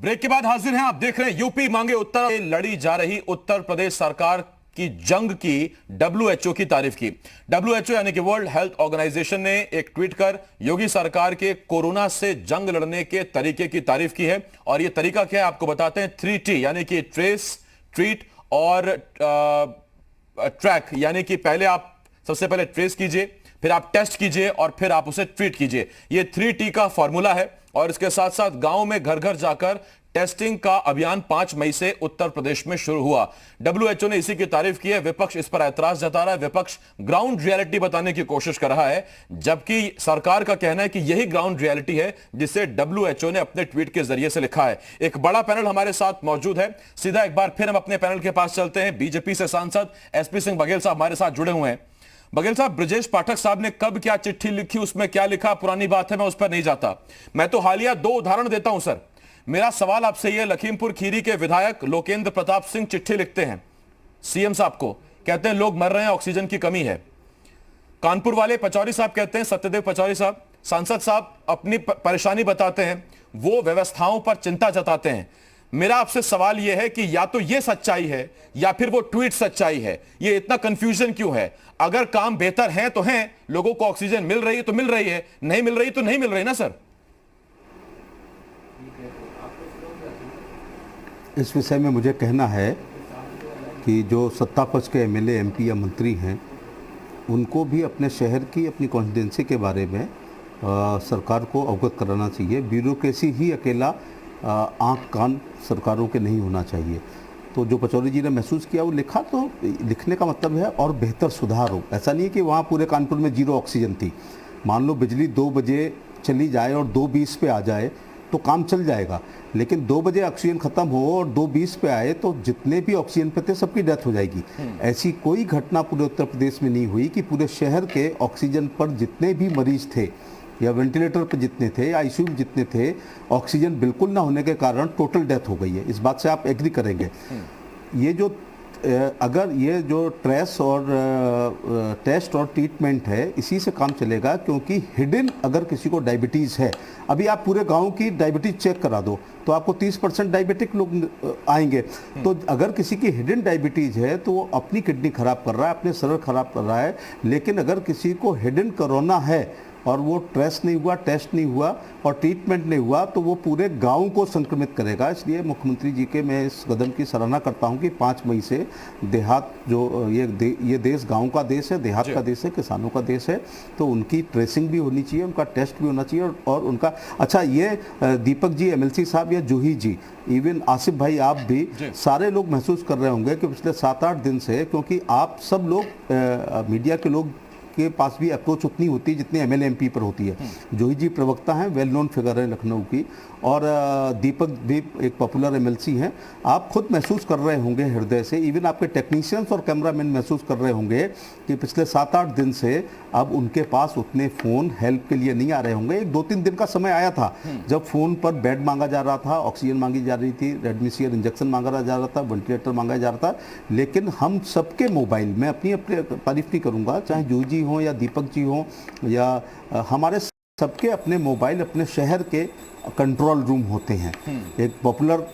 ब्रेक के बाद हाजिर हैं, आप देख रहे हैं यूपी मांगे उत्तर। लड़ी जा रही उत्तर प्रदेश सरकार की जंग की डब्ल्यूएचओ की तारीफ की। डब्ल्यूएचओ यानी कि वर्ल्ड हेल्थ ऑर्गेनाइजेशन ने एक ट्वीट कर योगी सरकार के कोरोना से जंग लड़ने के तरीके की तारीफ की है। और यह तरीका क्या है आपको बताते हैं। 3T यानी कि ट्रेस, ट्रीट और ट्रैक, यानी कि सबसे पहले ट्रेस कीजिए, फिर आप टेस्ट कीजिए और फिर आप उसे ट्रीट कीजिए। यह 3T का फॉर्मूला है। और इसके साथ साथ गांव में घर घर जाकर टेस्टिंग का अभियान 5 मई से उत्तर प्रदेश में शुरू हुआ। डब्ल्यूएचओ ने इसी की तारीफ की है। विपक्ष इस पर ऐतराज जता रहा है। विपक्ष ग्राउंड रियलिटी बताने की कोशिश कर रहा है, जबकि सरकार का कहना है कि यही ग्राउंड रियलिटी है जिसे डब्ल्यूएचओ ने अपने ट्वीट के जरिए से लिखा है। एक बड़ा पैनल हमारे साथ मौजूद है। सीधा एक बार फिर हम अपने पैनल के पास चलते हैं। बीजेपी से सांसद एसपी सिंह बघेल साहब हमारे साथ जुड़े हुए हैं। बघेल साहब, ब्रजेश पाठक साहब ने कब क्या चिट्ठी लिखी, उसमें क्या लिखा, पुरानी बात है, मैं उस पर नहीं जाता। मैं तो हालिया 2 उदाहरण देता हूं सर। मेरा सवाल आपसे यह, लखीमपुर खीरी के विधायक लोकेंद्र प्रताप सिंह चिट्ठी लिखते हैं सीएम साहब को, कहते हैं लोग मर रहे हैं, ऑक्सीजन की कमी है। कानपुर वाले पचौरी साहब कहते हैं, सत्यदेव पचौरी साहब, सांसद साहब अपनी परेशानी बताते हैं, वो व्यवस्थाओं पर चिंता जताते हैं। मेरा आपसे सवाल यह है कि या तो यह सच्चाई है या फिर वो ट्वीट सच्चाई है। ये इतना कंफ्यूजन क्यों है? अगर काम बेहतर है तो हैं, लोगों को ऑक्सीजन मिल रही है तो मिल रही है, नहीं मिल रही तो नहीं मिल रही ना सर। इस विषय में मुझे कहना है कि जो सत्ता पक्ष के एमएलए, एमपी या मंत्री हैं, उनको भी अपने शहर की, अपनी कॉन्स्टिट्यूंसी के बारे में सरकार को अवगत कराना चाहिए। ब्यूरोक्रेसी ही अकेला आँख कान सरकारों के नहीं होना चाहिए। तो जो पचौरी जी ने महसूस किया वो लिखा, तो लिखने का मतलब है और बेहतर सुधार हो। ऐसा नहीं है कि वहाँ पूरे कानपुर में 0 ऑक्सीजन थी। मान लो बिजली 2 बजे चली जाए और 2:20 पे आ जाए तो काम चल जाएगा, लेकिन 2 बजे ऑक्सीजन खत्म हो और 2:20 पे आए तो जितने भी ऑक्सीजन पे थे सबकी डेथ हो जाएगी। ऐसी कोई घटना पूरे उत्तर प्रदेश में नहीं हुई कि पूरे शहर के ऑक्सीजन पर जितने भी मरीज थे या वेंटिलेटर पर जितने थे, आईसीयू में जितने थे, ऑक्सीजन बिल्कुल ना होने के कारण टोटल डेथ हो गई है। इस बात से आप एग्री करेंगे। ये जो अगर ये जो ट्रेस और टेस्ट और ट्रीटमेंट है, इसी से काम चलेगा। क्योंकि हिडन अगर किसी को डायबिटीज़ है, अभी आप पूरे गांव की डायबिटीज़ चेक करा दो तो आपको 30% डायबिटिक लोग आएंगे। तो अगर किसी की हिडन डायबिटीज़ है तो वो अपनी किडनी खराब कर रहा है, अपने सर खराब कर रहा है। लेकिन अगर किसी को हिडन कोरोना है और वो ट्रेस नहीं हुआ, टेस्ट नहीं हुआ और ट्रीटमेंट नहीं हुआ, तो वो पूरे गांव को संक्रमित करेगा। इसलिए मुख्यमंत्री जी के मैं इस कदम की सराहना करता हूं कि 5 मई से देहात, जो ये देश गांव का देश है, देहात का देश है, किसानों का देश है, तो उनकी ट्रेसिंग भी होनी चाहिए, उनका टेस्ट भी होना चाहिए और उनका अच्छा। ये दीपक जी, एमएलसी साहब या जूही जी, इवन आसिफ भाई, आप भी, सारे लोग महसूस कर रहे होंगे कि पिछले 7-8 दिन से, क्योंकि आप सब लोग मीडिया के लोग के पास भी अप्रोच उतनी होती है जितनी एमएलए एमपी पर होती है। जोही जी प्रवक्ता हैं, वेल नोन फिगर है लखनऊ की, और दीपक भी एक पॉपुलर एमएलसी हैं। आप खुद महसूस कर रहे होंगे हृदय से, इवन आपके टेक्नीशियंस और कैमरामैन महसूस कर रहे होंगे कि पिछले 7-8 दिन से अब उनके पास उतने फ़ोन हेल्प के लिए नहीं आ रहे होंगे। 2-3 दिन का समय आया था जब फ़ोन पर बेड मांगा जा रहा था, ऑक्सीजन मांगी जा रही थी, रेडमिसिविर इंजेक्शन मांगा जा रहा था, वेंटिलेटर मांगा जा रहा था। लेकिन हम सबके मोबाइल, मैं अपनी तारीफ नहीं करूँगा, चाहे जूही जी हों या दीपक जी हों या हमारे सबके अपने मोबाइल अपने शहर के कंट्रोल रूम होते हैं। एक पॉपुलर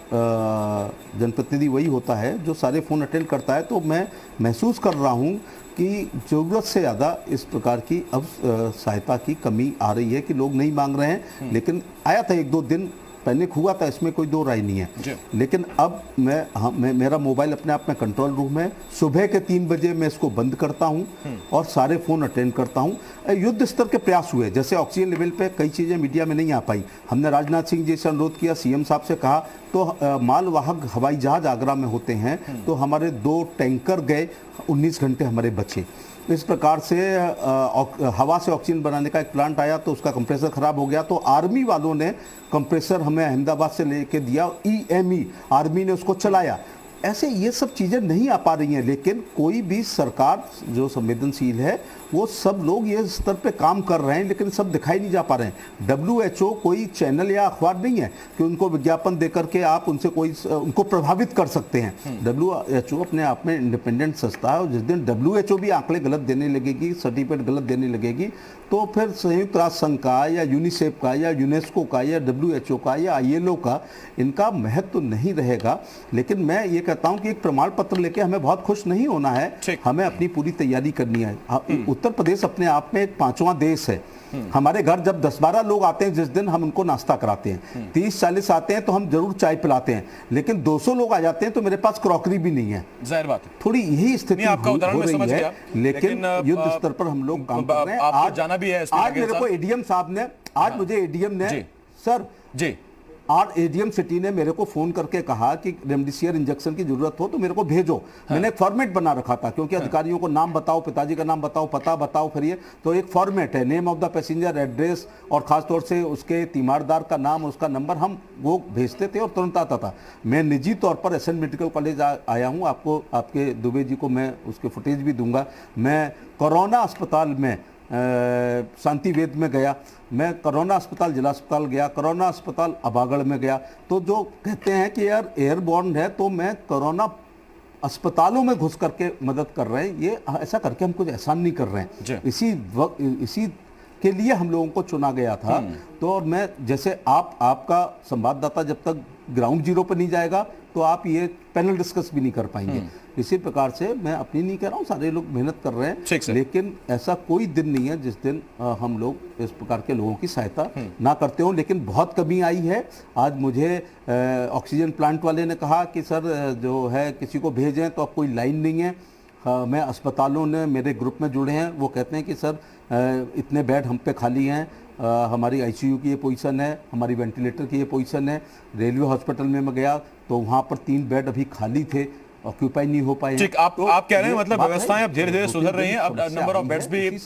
जनप्रतिनिधि वही होता है जो सारे फ़ोन अटेंड करता है। तो मैं महसूस कर रहा हूँ कि ज़रूरत से ज़्यादा इस प्रकार की अब सहायता की कमी आ रही है कि लोग नहीं मांग रहे हैं। लेकिन आया था 1-2 दिन पैनिक हुआ था, इसमें कोई 2 राय नहीं है। लेकिन अब मेरा मोबाइल अपने आप में कंट्रोल रूम है। सुबह के 3 बजे मैं इसको बंद करता हूं और सारे फ़ोन अटेंड करता हूं। युद्ध स्तर के प्रयास हुए, जैसे ऑक्सीजन लेवल पे कई चीज़ें मीडिया में नहीं आ पाई, हमने राजनाथ सिंह जी से अनुरोध किया, सीएम साहब से कहा, तो मालवाहक हवाई जहाज़ आगरा में होते हैं, तो हमारे 2 टैंकर गए, 19 घंटे हमारे बचे। इस प्रकार से हवा से ऑक्सीजन बनाने का एक प्लांट आया तो उसका कंप्रेसर ख़राब हो गया, तो आर्मी वालों ने कंप्रेसर हमें अहमदाबाद से लेके दिया, EME आर्मी ने उसको चलाया। ऐसे ये सब चीज़ें नहीं आ पा रही हैं, लेकिन कोई भी सरकार जो संवेदनशील है वो सब लोग ये स्तर पे काम कर रहे हैं, लेकिन सब दिखाई नहीं जा पा रहे हैं। WHO कोई चैनल या अखबार नहीं है कि उनको विज्ञापन देकर के आप उनसे कोई उनको प्रभावित कर सकते हैं। WHO अपने आप में इंडिपेंडेंट संस्था है, और जिस दिन WHO भी आंकड़े गलत देने लगेगी, सर्टिफिकेट गलत देने लगेगी, तो फिर संयुक्त राष्ट्र संघ का या यूनिसेफ का या यूनेस्को का या WHO का या ILO का इनका महत्व तो नहीं रहेगा। लेकिन मैं ये कहता हूं कि एक प्रमाण पत्र लेके हमें बहुत खुश नहीं होना है, हमें अपनी पूरी तैयारी करनी है। उत्तर प्रदेश अपने आप में एक 5वां देश है। हमारे घर जब 10-12 लोग आते हैं, जिस दिन हम उनको नाश्ता कराते हैं, 30-40 आते हैं तो हम जरूर चाय पिलाते हैं, लेकिन 200 लोग आ जाते हैं तो मेरे पास क्रॉकरी भी नहीं है। जाहिर बात है, थोड़ी यही स्थिति हो रही है, लेकिन युद्ध स्तर पर हम लोग काम कर रहे हैं। आज जाना भी है, आज मेरे को ADM साहब ने, आज मुझे ADM ने सर जी और ADM सिटी ने मेरे को फोन करके कहा कि रेमडेसिविर इंजेक्शन की जरूरत हो तो मेरे को भेजो। मैंने एक फॉर्मेट बना रखा था, क्योंकि अधिकारियों को नाम बताओ, पिताजी का नाम बताओ, पता बताओ, फिर ये तो एक फॉर्मेट है, name of the passenger, address और खासतौर से उसके तीमारदार का नाम, उसका नंबर, हम वो भेजते थे और तुरंत आता था। मैं निजी तौर पर एसएन मेडिकल कॉलेज आया हूँ, आपको आपके दुबे जी को मैं उसके फुटेज भी दूंगा। मैं कोरोना अस्पताल में शांति वेद में गया, मैं कोरोना अस्पताल जिला अस्पताल गया, कोरोना अस्पताल अबागढ़ में गया। तो जो कहते हैं कि यार एयरबॉर्न है, तो मैं कोरोना अस्पतालों में घुस करके मदद कर रहे हैं। ये ऐसा करके हम कुछ एहसान नहीं कर रहे हैं, इसी के लिए हम लोगों को चुना गया था। तो मैं जैसे आपका संवाददाता जब तक ग्राउंड जीरो पर नहीं जाएगा तो आप ये पैनल डिस्कस भी नहीं कर पाएंगे। इसी प्रकार से मैं अपनी नहीं कह रहा हूँ, सारे लोग मेहनत कर रहे हैं, लेकिन ऐसा कोई दिन नहीं है जिस दिन हम लोग इस प्रकार के लोगों की सहायता ना करते हो। लेकिन बहुत कमी आई है। आज मुझे ऑक्सीजन प्लांट वाले ने कहा कि सर जो है किसी को भेजें, तो अब कोई लाइन नहीं है। मैं अस्पतालों ने मेरे ग्रुप में जुड़े हैं, वो कहते हैं कि सर इतने बेड हम पे खाली हैं, हमारी ICU की ये पोजीशन है, हमारी वेंटिलेटर की ये पोजीशन है। रेलवे हॉस्पिटल में मैं गया तो वहाँ पर 3 बेड अभी खाली थे, ऑक्यूपाई नहीं हो पाए। ठीक, आप कह रहे हैं मतलब व्यवस्थाएं अब धीरे-धीरे सुधर रही हैं, अब नंबर ऑफ बेड्स भी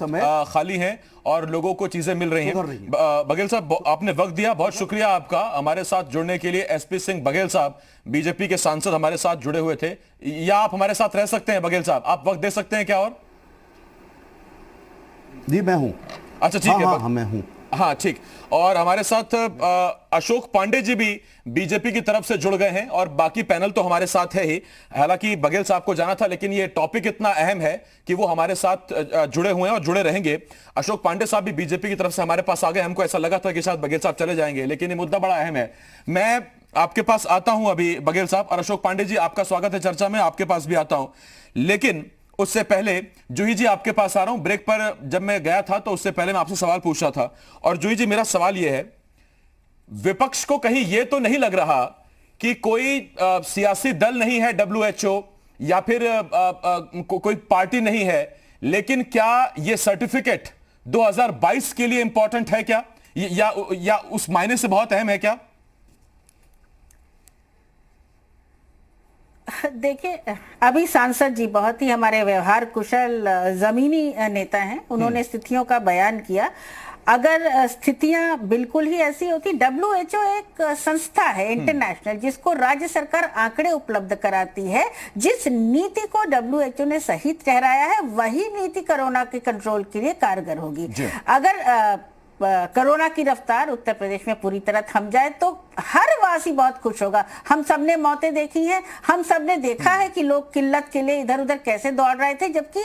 खाली हैं और लोगों को चीजें मिल रही हैं। बघेल साहब, आपने वक्त दिया, बहुत शुक्रिया आपका हमारे साथ जुड़ने के लिए। SP सिंह बघेल साहब, बीजेपी के सांसद, हमारे साथ जुड़े हुए थे। या आप हमारे साथ रह सकते हैं बघेल साहब, आप वक्त दे सकते हैं क्या? और जी मैं हूं। अच्छा ठीक है, हाँ मैं हूं। हाँ ठीक। और हमारे साथ अशोक पांडे जी भी बीजेपी की तरफ से जुड़ गए हैं, और बाकी पैनल तो हमारे साथ है ही। हालांकि बघेल साहब को जाना था, लेकिन ये टॉपिक इतना अहम है कि वो हमारे साथ जुड़े हुए हैं और जुड़े रहेंगे। अशोक पांडे साहब भी बीजेपी की तरफ से हमारे पास आ गए। हमको ऐसा लगा था कि शायद बघेल साहब चले जाएंगे, लेकिन ये मुद्दा बड़ा अहम है। मैं आपके पास आता हूं अभी बघेल साहब, और अशोक पांडे जी आपका स्वागत है चर्चा में, आपके पास भी आता हूं। लेकिन उससे पहले जूही जी आपके पास आ रहा हूं। ब्रेक पर जब मैं गया था तो उससे पहले मैं आपसे सवाल पूछ रहा था, और जूही जी मेरा सवाल यह है, विपक्ष को कहीं यह तो नहीं लग रहा कि कोई सियासी दल नहीं है WHO या फिर कोई पार्टी नहीं है, लेकिन क्या यह सर्टिफिकेट 2022 के लिए इंपॉर्टेंट है क्या, या उस मायने से बहुत अहम है क्या? देखिए, अभी सांसद जी बहुत ही हमारे व्यवहार कुशल जमीनी नेता हैं, उन्होंने स्थितियों का बयान किया। अगर स्थितियां बिल्कुल ही ऐसी होती, WHO एक संस्था है इंटरनेशनल, जिसको राज्य सरकार आंकड़े उपलब्ध कराती है। जिस नीति को WHO ने सही ठहराया है, वही नीति कोरोना के कंट्रोल के लिए कारगर होगी। अगर कोरोना की रफ्तार उत्तर प्रदेश में पूरी तरह थम जाए तो हर वासी बहुत खुश होगा। हम सबने मौतें देखी हैं, हम सबने देखा है कि लोग किल्लत के लिए इधर उधर कैसे दौड़ रहे थे, जबकि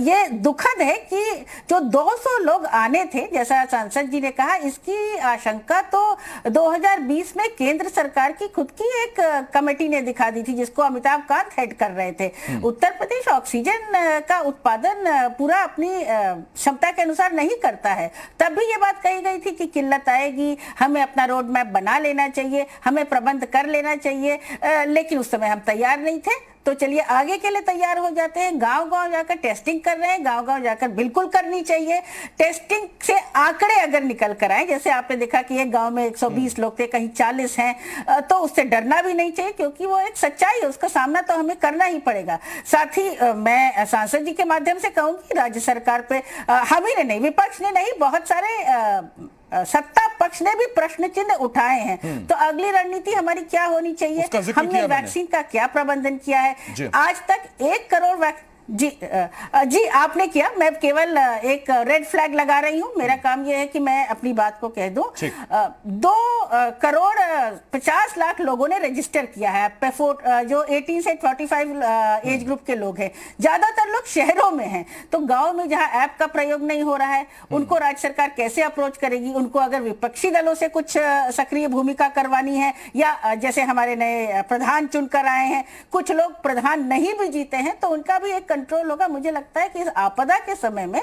ये दुखद है कि जो 200 लोग आने थे, जैसा सांसद जी ने कहा, इसकी आशंका तो 2020 में केंद्र सरकार की खुद की एक कमेटी ने दिखा दी थी, जिसको अमिताभ कांत हेड कर रहे थे। उत्तर प्रदेश ऑक्सीजन का उत्पादन पूरा अपनी क्षमता के अनुसार नहीं करता है। तब भी ये बात कही गई थी कि किल्लत आएगी, हमें अपना रोड मैप बना लेना चाहिए, हमें प्रबंध कर लेना चाहिए, लेकिन उस समय हम तैयार नहीं थे। तो चलिए आगे के लिए तैयार हो जाते हैं, गांव-गांव जाकर टेस्टिंग कर रहे हैं, गांव-गांव जाकर बिल्कुल करनी चाहिए। टेस्टिंग से आंकड़े अगर निकल कर आए, जैसे आपने देखा कि एक गांव में 120 लोग थे, कहीं 40 हैं, तो उससे डरना भी नहीं चाहिए, क्योंकि वो एक सच्चाई है, उसका सामना तो हमें करना ही पड़ेगा। साथ ही मैं सांसद जी के माध्यम से कहूंगी, राज्य सरकार पे हम ही ने नहीं, विपक्ष ने नहीं, बहुत सारे सत्ता पक्ष ने भी प्रश्न चिन्ह उठाए हैं। तो अगली रणनीति हमारी क्या होनी चाहिए, हमने वैक्सीन का क्या प्रबंधन किया है। आज तक 1 करोड़ जी आपने किया, मैं केवल एक रेड फ्लैग लगा रही हूं। मेरा काम यह है कि मैं अपनी बात को कह दूं। 2 करोड़ 50 लाख लोगों ने रजिस्टर किया है जो 18 से 45 एज ग्रुप के लोग हैं। ज्यादातर लोग शहरों में हैं, तो गांव में जहां ऐप का प्रयोग नहीं हो रहा है उनको राज्य सरकार कैसे अप्रोच करेगी। उनको अगर विपक्षी दलों से कुछ सक्रिय भूमिका करवानी है, या जैसे हमारे नए प्रधान चुनकर आए हैं, कुछ लोग प्रधान नहीं भी जीते हैं, तो उनका भी एक कंट्रोल होगा। मुझे लगता है कि इस आपदा के समय में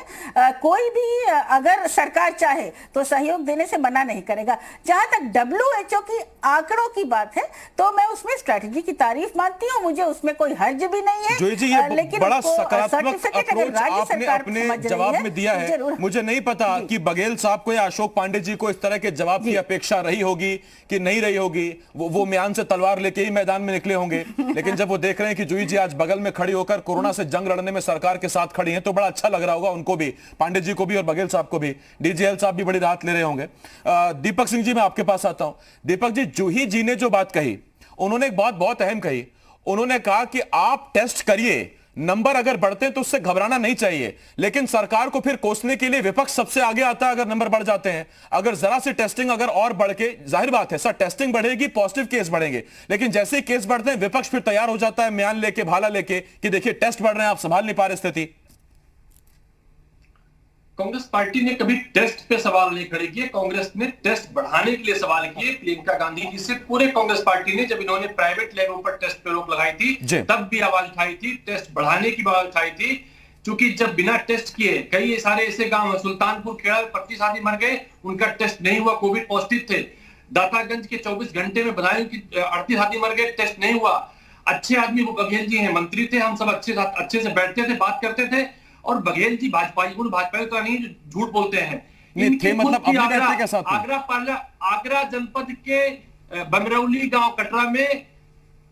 कोई भी अगर सरकार चाहे तो सहयोग देने से मना नहीं करेगा। जहां तक WHO की आंकड़ों की बात है तो मैं उसमें स्ट्रैटेजी की तारीफ मानती हूं, मुझे उसमें कोई हर्ज भी नहीं है। लेकिन बड़ा सकारात्मक अप्रोच आपने अपने जवाब में दिया है। मुझे नहीं पता कि बघेल साहब को या अशोक पांडे जी को इस तरह के जवाब की अपेक्षा रही होगी कि नहीं रही होगी। वो म्यान से तलवार लेके ही मैदान में निकले होंगे, लेकिन जब वो देख रहे हैं कि जूही जी आज बगल में खड़ी होकर कोरोना से जंग लड़ने में सरकार के साथ खड़ी हैं, तो बड़ा अच्छा लग रहा होगा उनको भी, पांडे जी को भी और बघेल साहब को भी। डीजीएल साहब भी बड़ी राहत ले रहे होंगे। दीपक सिंह जी, मैं आपके पास आता हूं। दीपक जी, जूही जी ने जो बात कही, उन्होंने एक बात बहुत अहम कही। उन्होंने कहा कि आप टेस्ट करिए, नंबर अगर बढ़ते हैं तो उससे घबराना नहीं चाहिए, लेकिन सरकार को फिर कोसने के लिए विपक्ष सबसे आगे आता है अगर नंबर बढ़ जाते हैं। अगर जरा सी टेस्टिंग अगर और बढ़ के, जाहिर बात है सर, टेस्टिंग बढ़ेगी, पॉजिटिव केस बढ़ेंगे, लेकिन जैसे ही केस बढ़ते हैं विपक्ष फिर तैयार हो जाता है म्यान लेके, भाला लेके कि देखिए टेस्ट बढ़ रहे हैं, आप संभाल नहीं पा रहे स्थिति। कांग्रेस पार्टी ने कभी टेस्ट पे सवाल नहीं खड़े किए। कांग्रेस ने टेस्ट बढ़ाने के लिए सवाल किए प्रियंका गांधी जी से। पूरे कांग्रेस पार्टी ने, जब इन्होंने प्राइवेट लेवल पर टेस्ट पे रोक लगाई थी, तब भी आवाज उठाई थी, टेस्ट बढ़ाने की आवाज उठाई थी। क्योंकि जब बिना टेस्ट किए कई सारे ऐसे गांव हैं, सुल्तानपुर खेड़ा 25 आदमी मर गए, उनका टेस्ट नहीं हुआ, कोविड पॉजिटिव थे। दातागंज के 24 घंटे में बदायूं की 38 आदमी मर गए, टेस्ट नहीं हुआ। अच्छे आदमी वो बघेल जी हैं, मंत्री थे, हम सब अच्छे से बैठते थे, बात करते थे। और बघेल जी भाजपा तो नहीं, झूठ बोलते हैं। मतलब आगरा जनपद के बमरौली गांव कटरा में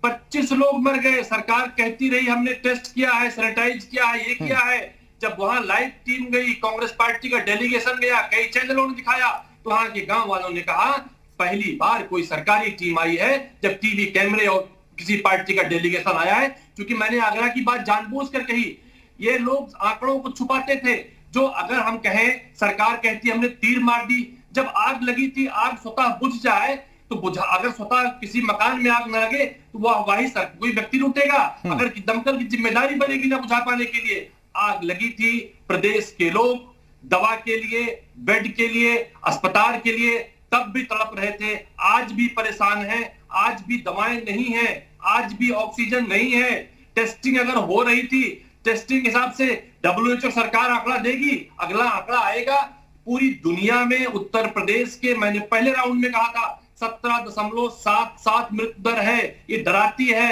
25 लोग मर गए। सरकार कहती रही हमने टेस्ट किया है, सैनिटाइज किया है, ये किया है। जब वहां लाइव टीम गई, कांग्रेस पार्टी का डेलीगेशन गया, कई चैनलों ने दिखाया, तो वहां के गांव वालों ने कहा पहली बार कोई सरकारी टीम आई है जब टीवी कैमरे और किसी पार्टी का डेलीगेशन आया है। क्योंकि मैंने आगरा की बात जानबूझकर कही। ये लोग आंकड़ों को छुपाते थे। जो अगर हम कहें, सरकार कहती हमने तीर मार दी, जब आग लगी थी, आग स्वतः बुझ जाए तो बुझा। अगर स्वतः किसी मकान में आग न लगे तो वही कोई व्यक्ति लूटेगा। अगर दमकल की जिम्मेदारी बनेगी ना बुझा पाने के लिए। आग लगी थी, प्रदेश के लोग दवा के लिए, बेड के लिए, अस्पताल के लिए तब भी तड़प रहे थे। आज भी परेशान हैं, आज भी दवाएं नहीं है, आज भी ऑक्सीजन नहीं है। टेस्टिंग अगर हो रही थी, टेस्टिंग के हिसाब से WHO सरकार आंकड़ा देगी, अगला आंकड़ा आएगा। पूरी दुनिया में उत्तर प्रदेश के, मैंने पहले राउंड में कहा था, 17.77 मृत्यु दर है। ये डराती है।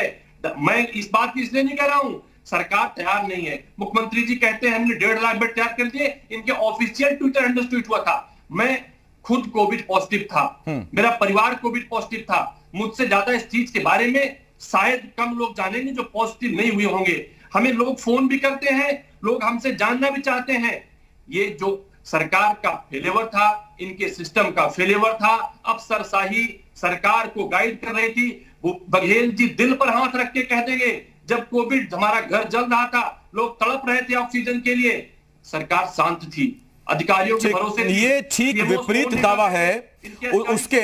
मैं इस बात की इसलिए नहीं कह रहा हूं, सरकार तैयार नहीं है। मुख्यमंत्री जी कहते हैं हमने 1.5 लाख बेड तैयार कर दिए। इनके ऑफिशियल ट्विटर हैंडल ट्वीट हुआ था, मैं खुद कोविड पॉजिटिव था, मेरा परिवार कोविड पॉजिटिव था। मुझसे ज्यादा इस चीज के बारे में शायद कम लोग जानेंगे जो पॉजिटिव नहीं हुए होंगे। हमें लोग फोन भी करते हैं, लोग हमसे जानना भी चाहते हैं। ये जो सरकार का फेलियर था, इनके सिस्टम का फेलियर था। अफसरशाही सरकार को गाइड कर रही थी। वो बघेल जी दिल पर हाथ रख के कह देंगे, जब कोविड हमारा घर जल रहा था, लोग तड़प रहे थे ऑक्सीजन के लिए, सरकार शांत थी, अधिकारियों के भरोसे। ये ठीक विपरीत दावा है उसके।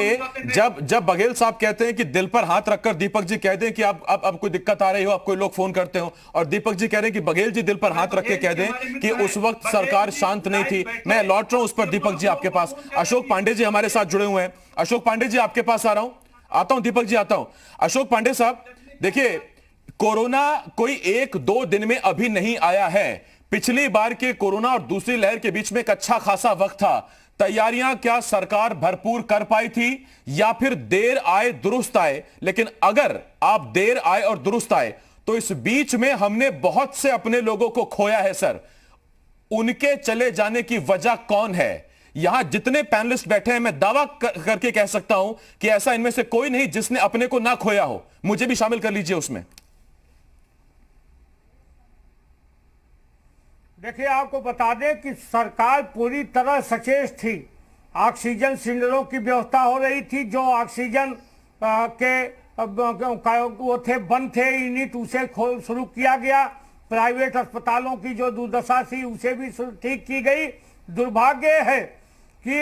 जब बघेल साहब कहते हैं कि दिल पर हाथ रखकर दीपक जी कह दें कि अब कोई दिक्कत आ रही हो, अब कोई लोग फोन करते हो, और दीपक जी कह रहे हैं कि बघेल जी दिल पर हाथ रख के कह दें कि उस वक्त सरकार शांत नहीं थी। मैं लौट रहा हूं उस पर दीपक जी आपके पास। अशोक पांडे जी हमारे साथ जुड़े हुए हैं। अशोक पांडे जी आपके पास आता हूं दीपक जी आता हूं। अशोक पांडे साहब, देखिए कोरोना कोई 1-2 दिन में अभी नहीं आया है। पिछली बार के कोरोना और दूसरी लहर के बीच में एक अच्छा खासा वक्त था। तैयारियां क्या सरकार भरपूर कर पाई थी, या फिर देर आए दुरुस्त आए? लेकिन अगर आप देर आए और दुरुस्त आए तो इस बीच में हमने बहुत से अपने लोगों को खोया है सर। उनके चले जाने की वजह कौन है? यहां जितने पैनलिस्ट बैठे हैं, मैं दावा करके कह सकता हूं कि ऐसा इनमें से कोई नहीं जिसने अपने को ना खोया हो। मुझे भी शामिल कर लीजिए उसमें। देखिए, आपको बता दें कि सरकार पूरी तरह सचेत थी ऑक्सीजन सिलेंडरों की व्यवस्था हो रही थी, जो ऑक्सीजन वो थे बंद थे यूनिट, उसे शुरू किया गया। प्राइवेट अस्पतालों की जो दुर्दशा थी उसे भी ठीक की गई। दुर्भाग्य है कि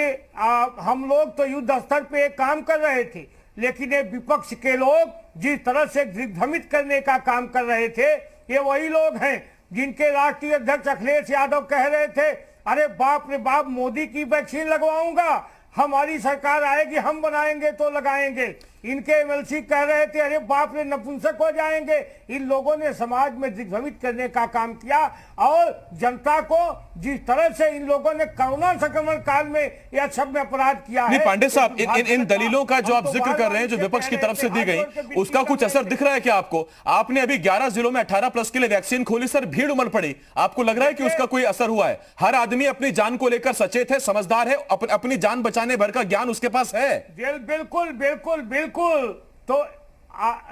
हम लोग तो युद्ध स्तर पे काम कर रहे थे, लेकिन ये विपक्ष के लोग जिस तरह से दिग्भ्रमित करने का काम कर रहे थे, ये वही लोग हैं जिनके राष्ट्रीय अध्यक्ष अखिलेश यादव कह रहे थे, अरे बाप रे बाप, मोदी की वैक्सीन लगवाऊंगा, हमारी सरकार आएगी हम बनाएंगे तो लगाएंगे। इनके एमएलसी कह रहे थे, अरे बाप रे नपुंसक हो जाएंगे। इन लोगों ने समाज में दिग्भ्रमित करने का काम किया और जनता को जिस तरह से इन लोगों ने कोरोना संक्रमण काल में यह सब अपराध किया है। पांडे साहब, इन दलीलों का जो आप जिक्र कर रहे हैं, जो विपक्ष की तरफ से दी गई, उसका कुछ असर दिख रहा है क्या आपको? आपने अभी 11 जिलों में 18+ के लिए वैक्सीन खोली, सर भीड़ उमड़ पड़ी, आपको लग रहा है कि उसका कोई असर हुआ है? हर आदमी अपनी जान को लेकर सचेत है, समझदार है, अपनी जान बचाने भर का ज्ञान उसके पास है। बिल्कुल बिल्कुल बिल्कुल। तो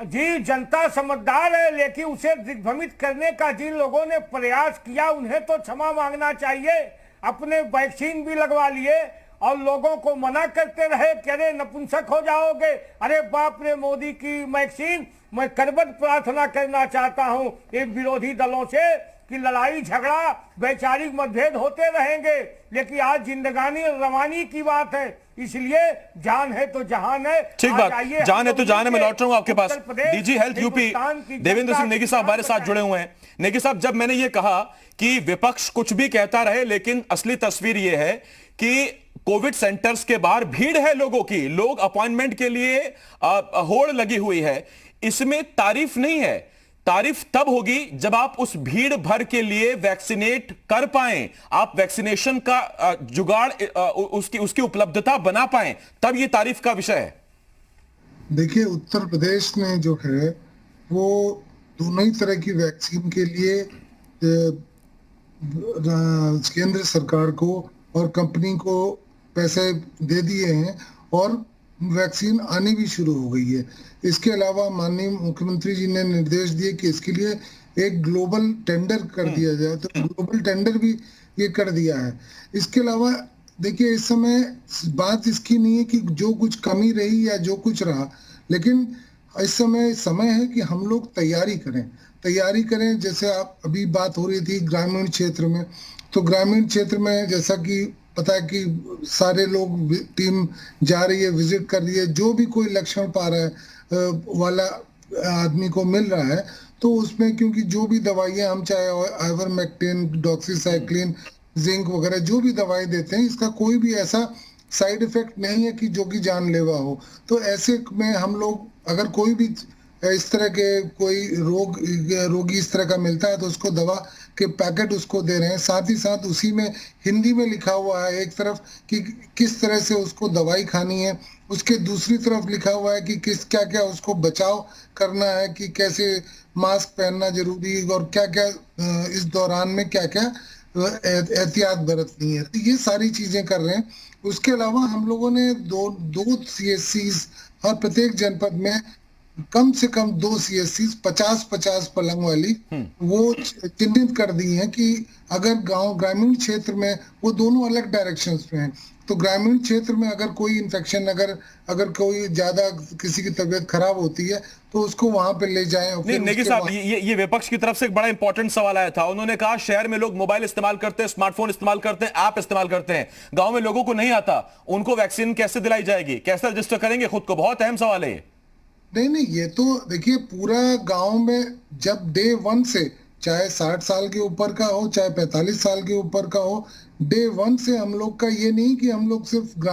जी, जनता समझदार है, लेकिन उसे दिग्भ्रमित करने का जिन लोगों ने प्रयास किया उन्हें तो क्षमा मांगना चाहिए। अपने वैक्सीन भी लगवा लिए और लोगों को मना करते रहे कि अरे नपुंसक हो जाओगे, अरे बाप रे मोदी की वैक्सीन। मैं करबद्ध प्रार्थना करना चाहता हूं इन विरोधी दलों से कि लड़ाई झगड़ा वैचारिक मतभेद होते रहेंगे, लेकिन आज जिंदगानी रवानी की बात है, इसलिए जान है तो जहान है। ठीक बात, जान है तो जान है। मैं लौट रहा हूं आपके पास। DG health UP Devendra Singh Negi साहब हमारे साथ जुड़े हुए हैं। नेगी साहब, जब मैंने ये कहा कि विपक्ष कुछ भी कहता रहे, लेकिन असली तस्वीर ये है कि कोविड सेंटर्स के बाहर भीड़ है लोगों की, लोग अपॉइंटमेंट के लिए होड़ लगी हुई है, इसमें तारीफ नहीं है। तारीफ तब होगी जब आप उस भीड़ भर के लिए वैक्सीनेट कर पाएं, आप वैक्सीनेशन का जुगाड़, उसकी उपलब्धता बना पाएं, तब ये तारीफ का विषय है। देखिए, उत्तर प्रदेश में जो है वो दोनों ही तरह की वैक्सीन के लिए केंद्र सरकार को और कंपनी को पैसे दे दिए हैं और वैक्सीन आनी भी शुरू हो गई है। इसके अलावा माननीय मुख्यमंत्री जी ने निर्देश दिए कि इसके लिए एक ग्लोबल टेंडर कर दिया जाए, तो ग्लोबल टेंडर भी ये कर दिया है। इसके अलावा देखिए, इस समय बात इसकी नहीं है कि जो कुछ कमी रही या जो कुछ रहा, लेकिन इस समय है कि हम लोग तैयारी करें। जैसे आप अभी बात हो रही थी ग्रामीण क्षेत्र में, तो ग्रामीण क्षेत्र में जैसा कि पता है कि सारे लोग, टीम जा रही है, विजिट कर रही है, जो भी कोई लक्षण पा रहा है वाला आदमी को मिल रहा है, तो उसमें क्योंकि जो भी दवाइयां हम चाहे आइवरमेक्टिन, डॉक्सीसाइक्लिन, जिंक वगैरह जो भी दवाई देते हैं, इसका कोई भी ऐसा साइड इफेक्ट नहीं है कि जो कि जानलेवा हो। तो ऐसे में हम लोग अगर कोई भी इस तरह के कोई रोगी इस तरह का मिलता है तो उसको दवा के पैकेट उसको दे रहे हैं। साथ ही साथ उसी में हिंदी में लिखा हुआ है एक तरफ कि किस तरह से उसको दवाई खानी है, उसके दूसरी तरफ लिखा हुआ है कि क्या क्या उसको बचाव करना है, कि कैसे मास्क पहनना जरूरी है और क्या क्या इस दौरान में क्या क्या एहतियात बरतनी है। तो ये सारी चीजें कर रहे हैं। उसके अलावा हम लोगों ने दो CSCs और प्रत्येक जनपद में कम से कम 2 CSCs 50-50 पलंग वाली वो चिन्हित कर दी हैं कि अगर ग्रामीण क्षेत्र में, वो दोनों अलग डायरेक्शंस में हैं, तो ग्रामीण क्षेत्र में अगर कोई इन्फेक्शन, अगर कोई ज्यादा किसी की तबीयत खराब होती है तो उसको वहां पे ले जाएं। नेगी साहब, ये विपक्ष की तरफ से एक बड़ा इंपॉर्टेंट सवाल आया था। उन्होंने कहा शहर में लोग मोबाइल इस्तेमाल करते हैं, स्मार्टफोन इस्तेमाल करते हैं, ऐप इस्तेमाल करते हैं, गांव में लोगों को नहीं आता, उनको वैक्सीन कैसे दिलाई जाएगी, कैसे रजिस्टर करेंगे खुद को? बहुत अहम सवाल है। नहीं, ये तो देखिए, पूरा गांव में जब डे 1 से, चाहे 60 साल के ऊपर का हो, चाहे 45 साल के ऊपर का हो, डे 1 से हम लोग का ये नहीं कि हम लोग सिर्फ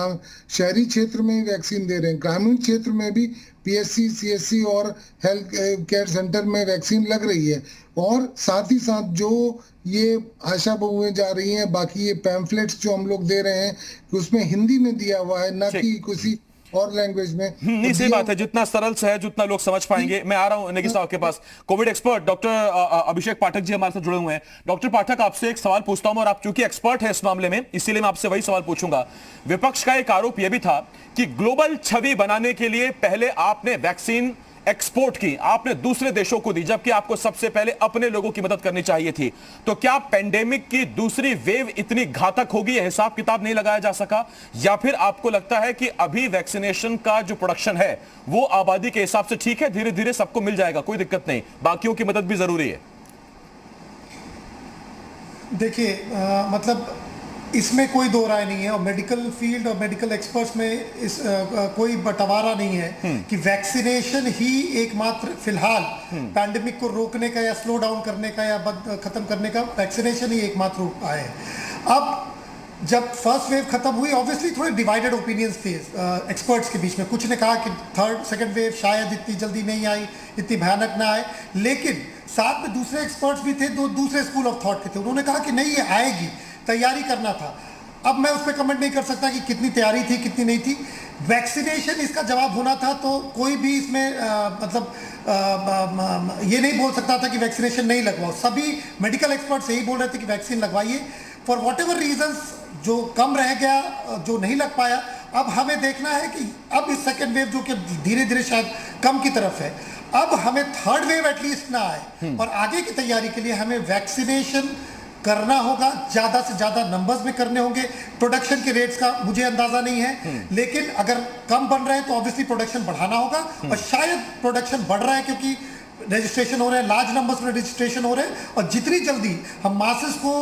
शहरी क्षेत्र में ही वैक्सीन दे रहे हैं, ग्रामीण क्षेत्र में भी PSC, CSC और हेल्थ केयर सेंटर में वैक्सीन लग रही है। और साथ ही साथ जो ये आशा बहुएं जा रही हैं, बाकी ये पैम्फलेट्स जो हम लोग दे रहे हैं, उसमें हिंदी में दिया हुआ है, ना कि किसी और लैंग्वेज में। नहीं, सही बात है, जितना सरल से है, जितना लोग समझ पाएंगे। मैं आ रहा हूं नेगी साहब के पास। कोविड एक्सपर्ट डॉक्टर अभिषेक पाठक जी हमारे साथ जुड़े हुए हैं। डॉक्टर पाठक, आपसे एक सवाल पूछता हूं, और आप चूंकि एक्सपर्ट है इस मामले में, इसीलिए मैं आपसे वही सवाल पूछूंगा। विपक्ष का एक आरोप यह भी था कि ग्लोबल छवि बनाने के लिए पहले आपने वैक्सीन एक्सपोर्ट की, आपने दूसरे देशों को दी, जबकि आपको सबसे पहले अपने लोगों की मदद करनी चाहिए थी। तो क्या पेंडेमिक की दूसरी वेव इतनी घातक होगी, यह हिसाब किताब नहीं लगाया जा सका, या फिर आपको लगता है कि अभी वैक्सीनेशन का जो प्रोडक्शन है वो आबादी के हिसाब से ठीक है, धीरे धीरे सबको मिल जाएगा, कोई दिक्कत नहीं, बाकियों की मदद भी जरूरी है? देखिए मतलब इसमें कोई दो राय नहीं है, और मेडिकल फील्ड और मेडिकल एक्सपर्ट्स में इस कोई बंटवारा नहीं है कि वैक्सीनेशन ही एकमात्र फिलहाल पैंडेमिक को रोकने का या स्लो डाउन करने का या खत्म करने का वैक्सीनेशन ही एकमात्र उपाय है। अब जब फर्स्ट वेव खत्म हुई, ऑब्वियसली थोड़े डिवाइडेड ओपिनियंस थे एक्सपर्ट्स के बीच में। कुछ ने कहा कि सेकंड वेव शायद इतनी जल्दी नहीं आई, इतनी भयानक ना आए, लेकिन साथ में दूसरे एक्सपर्ट्स भी थे, दो दूसरे स्कूल ऑफ थॉट के थे, उन्होंने कहा कि नहीं ये आएगी, तैयारी करना था। अब मैं उस पर कमेंट नहीं कर सकता कि कितनी तैयारी थी कितनी नहीं थी। वैक्सीनेशन इसका जवाब होना था, तो कोई भी इसमें ये नहीं बोल सकता था कि वैक्सीनेशन नहीं लगवाओ। सभी मेडिकल एक्सपर्ट्स यही बोल रहे थे कि वैक्सीन लगवाइए। फॉर वॉट एवर रीजंस जो कम रह गया, जो नहीं लग पाया, अब हमें देखना है कि अब इस सेकेंड वेव जो कि धीरे धीरे शायद कम की तरफ है, अब हमें थर्ड वेव एटलीस्ट ना आए, और आगे की तैयारी के लिए हमें वैक्सीनेशन करना होगा, ज्यादा से ज्यादा नंबर्स में करने होंगे। प्रोडक्शन के रेट्स का मुझे अंदाजा नहीं है, लेकिन अगर कम बन रहे हैं तो ऑब्वियसली प्रोडक्शन बढ़ाना होगा, और शायद प्रोडक्शन बढ़ रहा है क्योंकि रजिस्ट्रेशन हो रहे हैं, लार्ज नंबर्स में रजिस्ट्रेशन हो रहे हैं, और जितनी जल्दी हम मासेस को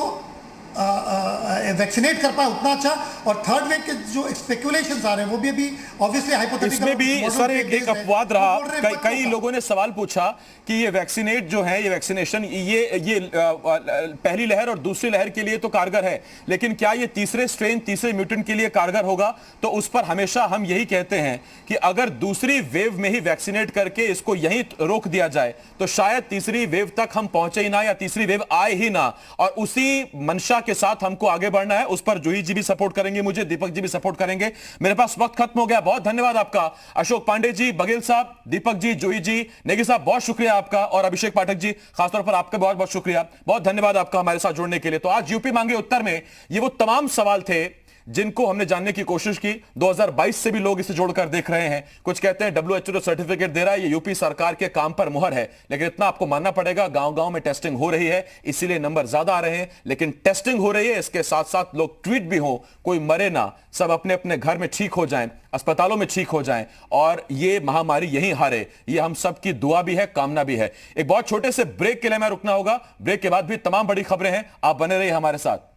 वैक्सीनेट कर पाए उतना अच्छा। और थर्ड वेव के जो स्पेकुलेशंस आ रहे हैं वो भी अभी ऑब्वियसली हाइपोथेटिकल, इसमें भी सर एक अपवाद रहा। कई लोगों ने सवाल पूछा कि ये वैक्सीनेट जो है, ये वैक्सीनेशन, ये पहली लहर और दूसरी लहर के लिए तो कारगर है, लेकिन क्या ये तीसरे स्ट्रेन, तीसरे म्यूटेंट के लिए कारगर होगा? तो उस पर हमेशा हम यही कहते हैं कि अगर दूसरी वेव में ही वैक्सीनेट करके इसको यहीं रोक दिया जाए तो शायद तीसरी वेव तक हम पहुंचे ही ना, या तीसरी वेव आए ही ना। और उसी मंशा के साथ हमको आगे बढ़ना है। उस पर जूही जी भी सपोर्ट करेंगे, मुझे दीपक जी भी सपोर्ट करेंगे। मेरे पास वक्त खत्म हो गया। बहुत धन्यवाद आपका अशोक पांडे जी, बघेल साहब, दीपक जी, जूही जी, नेगी साहब, बहुत शुक्रिया आपका, और अभिषेक पाठक जी खासतौर पर आपका बहुत बहुत शुक्रिया, बहुत धन्यवाद आपका हमारे साथ जुड़ने के लिए। तो आज यूपी मांगे उत्तर में ये वो तमाम सवाल थे जिनको हमने जानने की कोशिश की। 2022 से भी लोग इसे जोड़कर देख रहे हैं। कुछ कहते हैं WHO जो सर्टिफिकेट दे रहा है ये यूपी सरकार के काम पर मुहर है, लेकिन इतना आपको मानना पड़ेगा, गांव-गांव में टेस्टिंग हो रही है, इसीलिए नंबर ज्यादा आ रहे हैं। लेकिन टेस्टिंग हो रही है, इसके साथ साथ लोग ट्वीट भी हो, कोई मरे ना, सब अपने अपने घर में ठीक हो जाएं, अस्पतालों में ठीक हो जाएं, और ये महामारी यहीं हारे, ये हम सब की दुआ भी है, कामना भी है। एक बहुत छोटे से ब्रेक के लिए मैं रुकना होगा। ब्रेक के बाद भी तमाम बड़ी खबरें हैं, आप बने रहिए हमारे साथ।